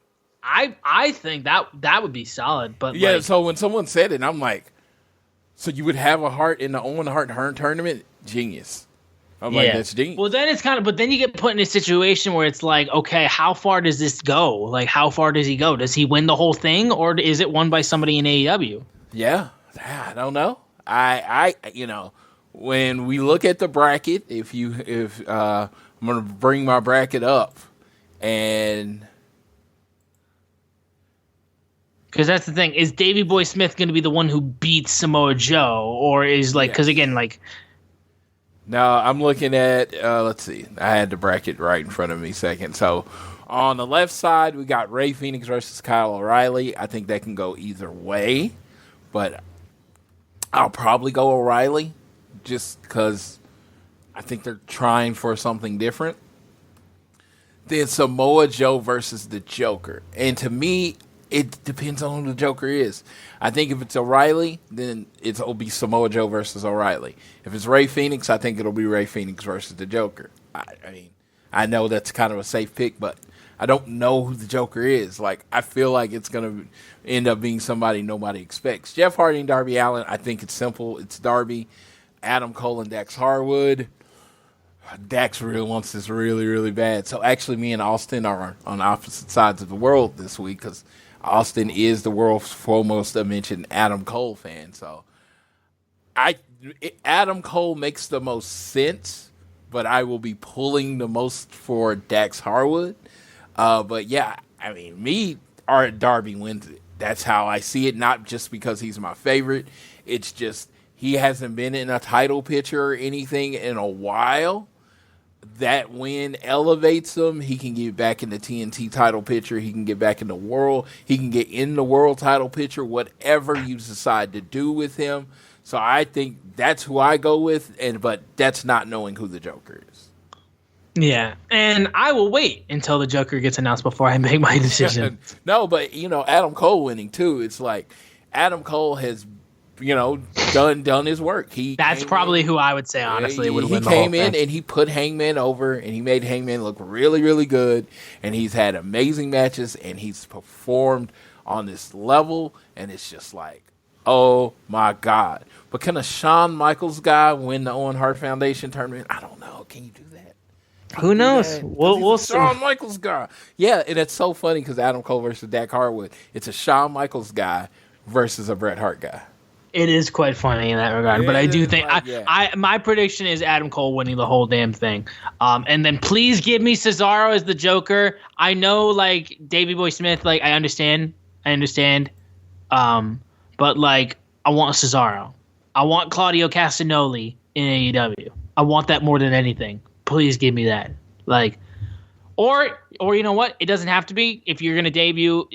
I think that would be solid. But yeah, so when someone said it, I'm like, so you would have a Hart in the Owen Hart tournament? Genius. I'm like, that's genius. Well, then it's but then you get put in a situation where it's like, okay, how far does this go? Like, how far does he go? Does he win the whole thing, or is it won by somebody in AEW? Yeah, I don't know. I when we look at the bracket, if I'm gonna bring my bracket up, and because that's the thing, is Davey Boy Smith going to be the one who beats Samoa Joe, or is because again, no, I'm looking at let's see, I had the bracket right in front of me second. So on the left side, we got Ray Phoenix versus Kyle O'Reilly. I think that can go either way, but I'll probably go O'Reilly just because I think they're trying for something different. Then Samoa Joe versus the Joker. And to me, it depends on who the Joker is. I think if it's O'Reilly, then it'll be Samoa Joe versus O'Reilly. If it's Ray Phoenix, I think it'll be Ray Phoenix versus the Joker. I mean, I know that's kind of a safe pick, but I don't know who the Joker is. I feel like it's going to end up being somebody nobody expects. Jeff Hardy and Darby Allin, I think it's simple. It's Darby, Adam Cole, and Dax Harwood. Dax really wants this really, really bad. So actually me and Austin are on opposite sides of the world this week, because Austin is the world's foremost mentioned Adam Cole fan. So Adam Cole makes the most sense, but I will be pulling the most for Dax Harwood. But yeah, I mean, Darby wins it. That's how I see it, not just because he's my favorite. It's just he hasn't been in a title picture or anything in a while. That win elevates him. He can get back in the TNT title picture. He can get back in the world. He can get in the world title picture, whatever you decide to do with him. So I think that's who I go with, but that's not knowing who the Joker is. Yeah, and I will wait until the Joker gets announced before I make my decision. No, but Adam Cole winning too. It's like Adam Cole has, done his work. That's probably who I would say, honestly, would win the whole thing. He came in and he put Hangman over, and he made Hangman look really, really good, and he's had amazing matches, and he's performed on this level, and it's just like, oh my God. But can a Shawn Michaels guy win the Owen Hart Foundation tournament? I don't know. Can you do that? Who knows? We'll see. Shawn Michaels guy. Yeah, and it's so funny because Adam Cole versus Dak Harwood. It's a Shawn Michaels guy versus a Bret Hart guy. It is quite funny in that regard, Yeah, but I do think like, my prediction is Adam Cole winning the whole damn thing. And then please give me Cesaro as the Joker. I know, like, Davey Boy Smith, like, I understand. But like, I want Cesaro. I want Claudio Castagnoli in AEW. I want that more than anything. Please give me that. Like, or you know what? It doesn't have to be. If you're gonna debut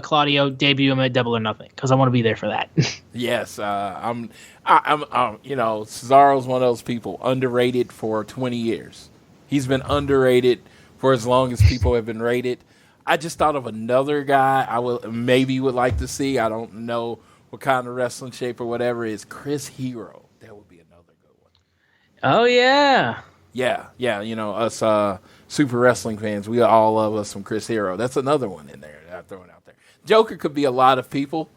Claudio, debut him at Double or Nothing, because I want to be there for that. Yes, I'm. Cesaro's one of those people underrated for 20 years. He's been underrated for as long as people have been rated. I just thought of another guy I would like to see. I don't know what kind of wrestling shape or whatever is Chris Hero. That would be another good one. Oh yeah. Yeah. Us super wrestling fans, we all love us some Chris Hero. That's another one in there that I'm throwing out there. Joker could be a lot of people,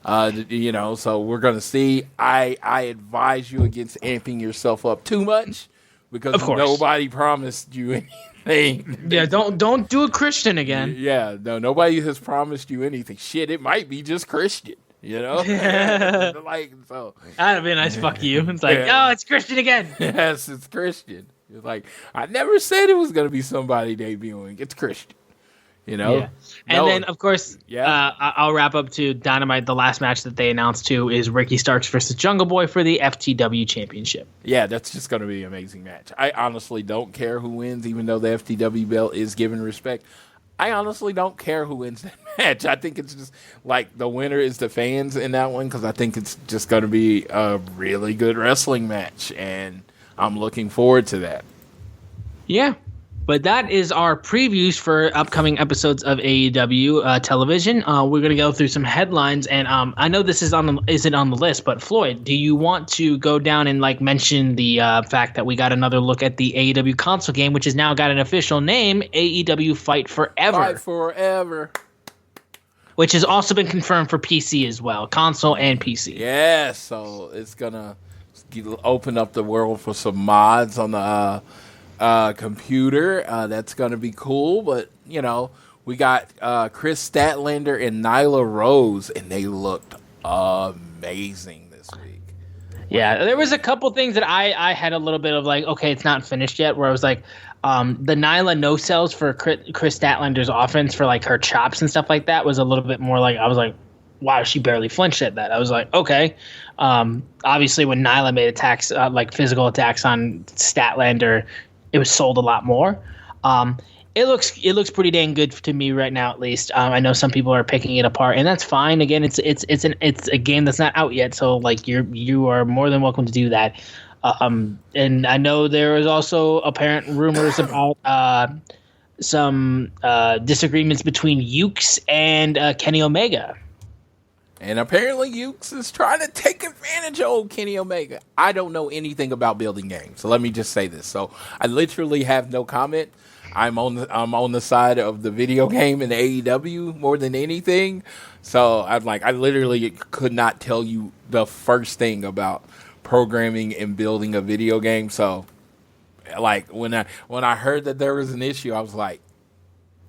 so we're going to see. I advise you against amping yourself up too much because nobody promised you anything. Yeah, don't do a Christian again. Yeah, no, nobody has promised you anything. Shit, it might be just Christian. Like, so that'd be a nice fuck you. It's like, oh, it's Christian again. Yes, it's Christian. It's like, I never said it was going to be somebody debuting. It's Christian. Yeah. And then, of course, I'll wrap up to Dynamite. The last match that they announced to is Ricky Starks versus Jungle Boy for the FTW Championship. Yeah, that's just going to be an amazing match. I honestly don't care who wins, even though the FTW belt is given respect. I honestly don't care who wins that match. I think it's just like the winner is the fans in that one because I think it's just going to be a really good wrestling match, and I'm looking forward to that. Yeah. But that is our previews for upcoming episodes of AEW television. We're going to go through some headlines, and I know this isn't on the list, but Floyd, do you want to go down and mention the fact that we got another look at the AEW console game, which has now got an official name, AEW Fight Forever. Fight Forever. Which has also been confirmed for PC as well, console and PC. Yeah, so it's going to open up the world for some mods on the computer. That's going to be cool. But, we got Chris Statlander and Nyla Rose, and they looked amazing this week. Yeah, there was a couple things that I had a little bit of okay, it's not finished yet, where I was like, the Nyla no-sells for Chris Statlander's offense for her chops and stuff like that was a little bit more I was like, wow, she barely flinched at that. I was like, okay. Obviously, when Nyla made attacks, physical attacks on Statlander, it was sold a lot more. It looks pretty dang good to me right now, at least. I know some people are picking it apart, and that's fine. Again, it's a game that's not out yet, so you are more than welcome to do that. And I know there is also apparent rumors about some disagreements between Ukes and Kenny Omega. And apparently Ukes is trying to take advantage of old Kenny Omega. I don't know anything about building games, so let me just say this. So I literally have no comment. I'm on the side of the video game in AEW more than anything. So I literally could not tell you the first thing about programming and building a video game. So when I heard that there was an issue, I was like,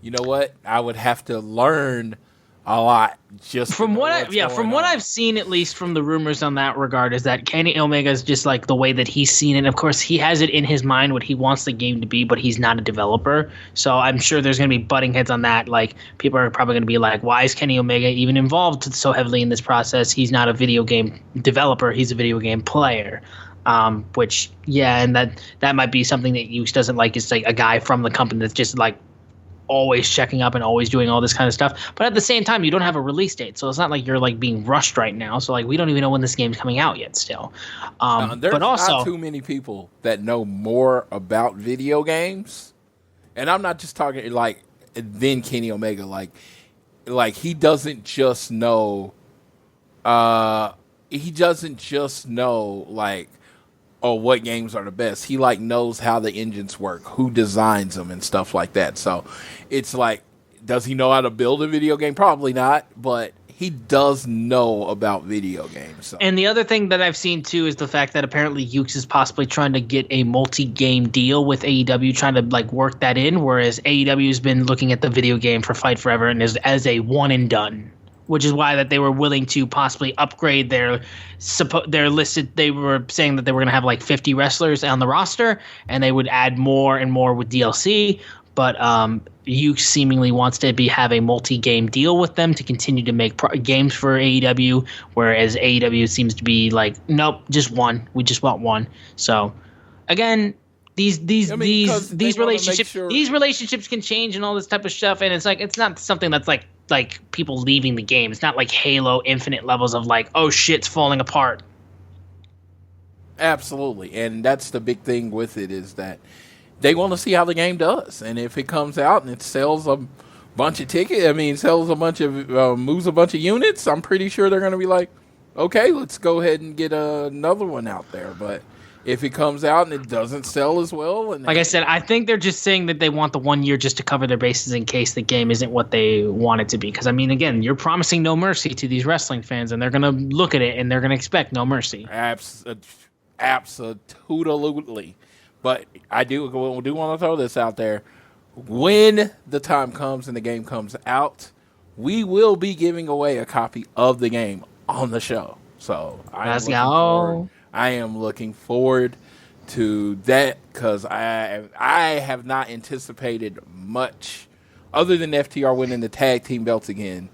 you know what? I would have to learn a lot just from what I've seen, at least from the rumors on that regard, is that Kenny Omega is just the way that he's seen it. Of course, he has it in his mind what he wants the game to be, but he's not a developer. So I'm sure there's going to be butting heads on that. People are probably going to be like, why is Kenny Omega even involved so heavily in this process? He's not a video game developer. He's a video game player. And that might be something that Hughes doesn't like. Is a guy from the company that's just always checking up and always doing all this kind of stuff. But at the same time, you don't have a release date, so it's not like you're being rushed right now. So we don't even know when this game's coming out yet still. There's not too many people that know more about video games. And I'm not just talking than Kenny Omega. He doesn't just know he doesn't just know like, oh, what games are the best. He like knows how the engines work, who designs them, and stuff like that. So it's like, does he know how to build a video game? Probably not, but he does know about video games. So. And the other thing that I've seen too is the fact that apparently Ukes is possibly trying to get a multi-game deal with AEW, trying to like work that in, whereas AEW has been looking at the video game for Fight Forever and is as a one and done, which is why that they were willing to possibly upgrade their listed. They were saying that they were going to have like 50 wrestlers on the roster, and they would add more and more with DLC. But Ukes seemingly wants to have a multi-game deal with them to continue to make games for AEW, whereas AEW seems to be like, nope, just one. We just want one. So, again, these relationships can change and all this type of stuff, and it's like it's not something that's like people leaving the game. It's not like Halo Infinite levels of like, oh shit's falling apart. Absolutely, and that's the big thing with it is that they want to see how the game does, and if it comes out and it sells a bunch of tickets, sells a bunch of moves a bunch of units, I'm pretty sure they're going to be like, okay, let's go ahead and get another one out there. But if it comes out and it doesn't sell as well, and like I said, I think they're just saying that they want the 1 year just to cover their bases in case the game isn't what they want it to be. Because again, you're promising no mercy to these wrestling fans, and they're going to look at it and they're going to expect no mercy. Absolutely. But I do want to throw this out there. When the time comes and the game comes out, we will be giving away a copy of the game on the show. So let's go. I am looking forward to that because I have not anticipated much other than FTR winning the tag team belts again.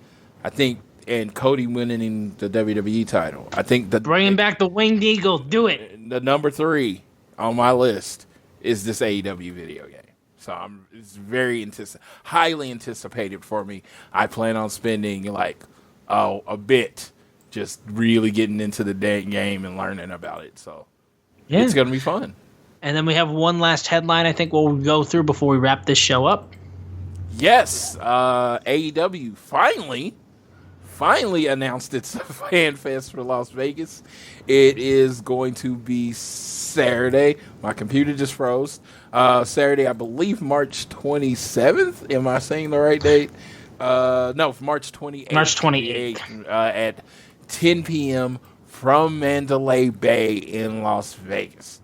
I think, and Cody winning the WWE title. I think bringing back the Winged Eagle, do it. The number 3 on my list is this AEW video game. So it's very highly anticipated for me. I plan on spending a bit just really getting into the dang game and learning about it. So it's going to be fun. And then we have one last headline I think we'll go through before we wrap this show up. Yes, AEW finally announced its Fan Fest for Las Vegas. It is going to be Saturday. My computer just froze. Saturday, I believe March 27th. Am I saying the right date? No, March 28th. March 28th. At 10 p.m. from Mandalay Bay in Las Vegas.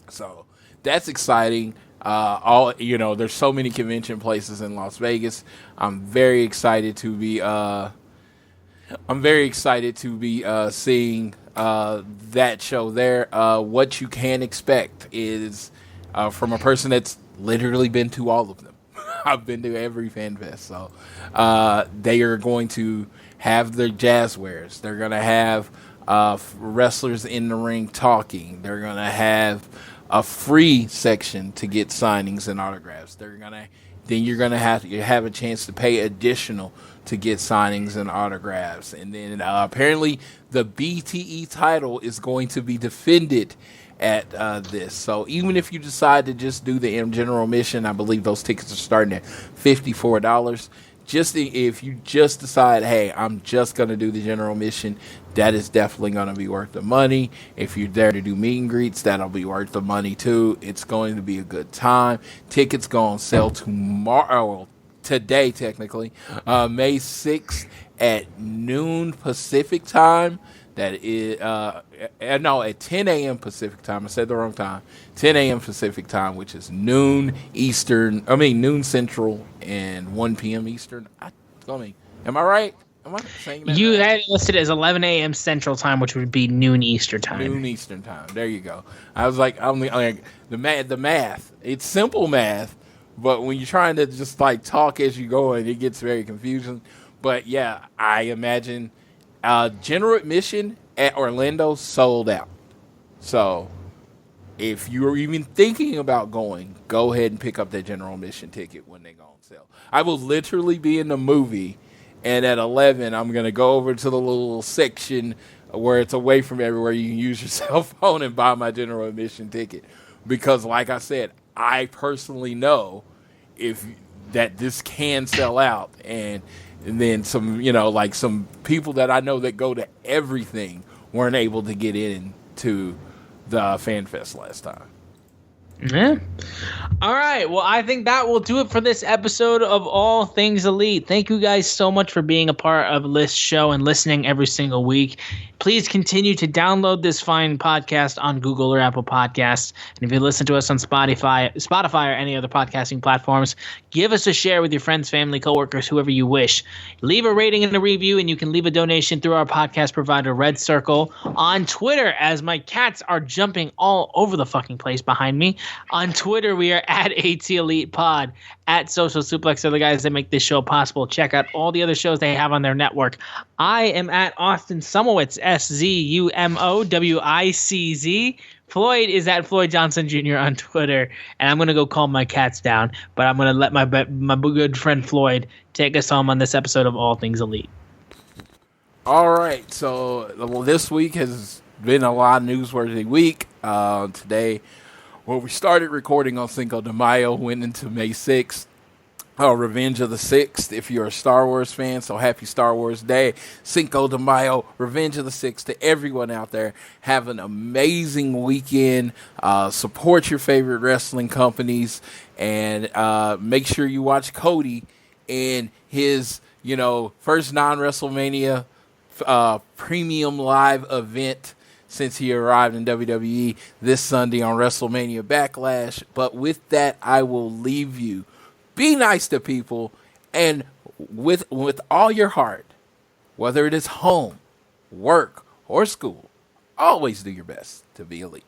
So that's exciting. There's so many convention places in Las Vegas. I'm very excited to be seeing that show there. What you can expect is from a person that's literally been to all of them. I've been to every Fan Fest. So they are going to have their jazz wares. They're going to have wrestlers in the ring talking. They're going to have a free section to get signings and autographs. Then you're going to have a chance to pay additional to get signings and autographs. And then apparently the BTE title is going to be defended at this. So even if you decide to just do the general admission, I believe those tickets are starting at $54. If you just decide, hey, I'm just going to do the general admission, that is definitely going to be worth the money. If you're there to do meet and greets, that'll be worth the money too. It's going to be a good time. Tickets go on sale today, technically, May 6th at noon Pacific time. That is, at 10 a.m. Pacific time. I said the wrong time. 10 a.m. Pacific time, which is noon Central and 1 p.m. Eastern. Am I right? Am I saying that? You right? had it listed as 11 a.m. Central time, which would be noon Eastern time. Noon Eastern time. There you go. I was like, the math. It's simple math, but when you're trying to just talk as you go, it gets very confusing. But yeah, I imagine general admission at Orlando sold out. So if you're even thinking about going, go ahead and pick up that general admission ticket when they go on sale. I will literally be in the movie, and at 11, I'm going to go over to the little section where it's away from everywhere. You can use your cell phone and buy my general admission ticket. Because like I said, I personally know if that this can sell out, and then some, you know, like some people that I know that go to everything weren't able to get into the Fan Fest last time. Yeah. All right. Well, I think that will do it for this episode of All Things Elite. Thank you guys so much for being a part of this show and listening every single week. Please continue to download this fine podcast on Google or Apple Podcasts. And if you listen to us on Spotify or any other podcasting platforms, give us a share with your friends, family, coworkers, whoever you wish. Leave a rating and a review, and you can leave a donation through our podcast provider, Red Circle, on Twitter, as my cats are jumping all over the fucking place behind me. On Twitter, we are at AT Elite Pod, at Social Suplex are the guys that make this show possible. Check out all the other shows they have on their network. I am at Austin Sumowitz, SZUMOWICZ. Floyd is at Floyd Johnson Jr. on Twitter, and I'm going to go calm my cats down, but I'm going to let my good friend Floyd take us home on this episode of All Things Elite. All right, so this week has been a lot of newsworthy week. Today, we started recording on Cinco de Mayo, went into May 6th. Revenge of the 6th, if you're a Star Wars fan, so happy Star Wars Day. Cinco de Mayo, Revenge of the 6th, to everyone out there. Have an amazing weekend. Support your favorite wrestling companies, and make sure you watch Cody in his, first non-WrestleMania premium live event since he arrived in WWE this Sunday on WrestleMania Backlash. But with that, I will leave you. Be nice to people, and with all your heart, whether it is home, work, or school, always do your best to be elite.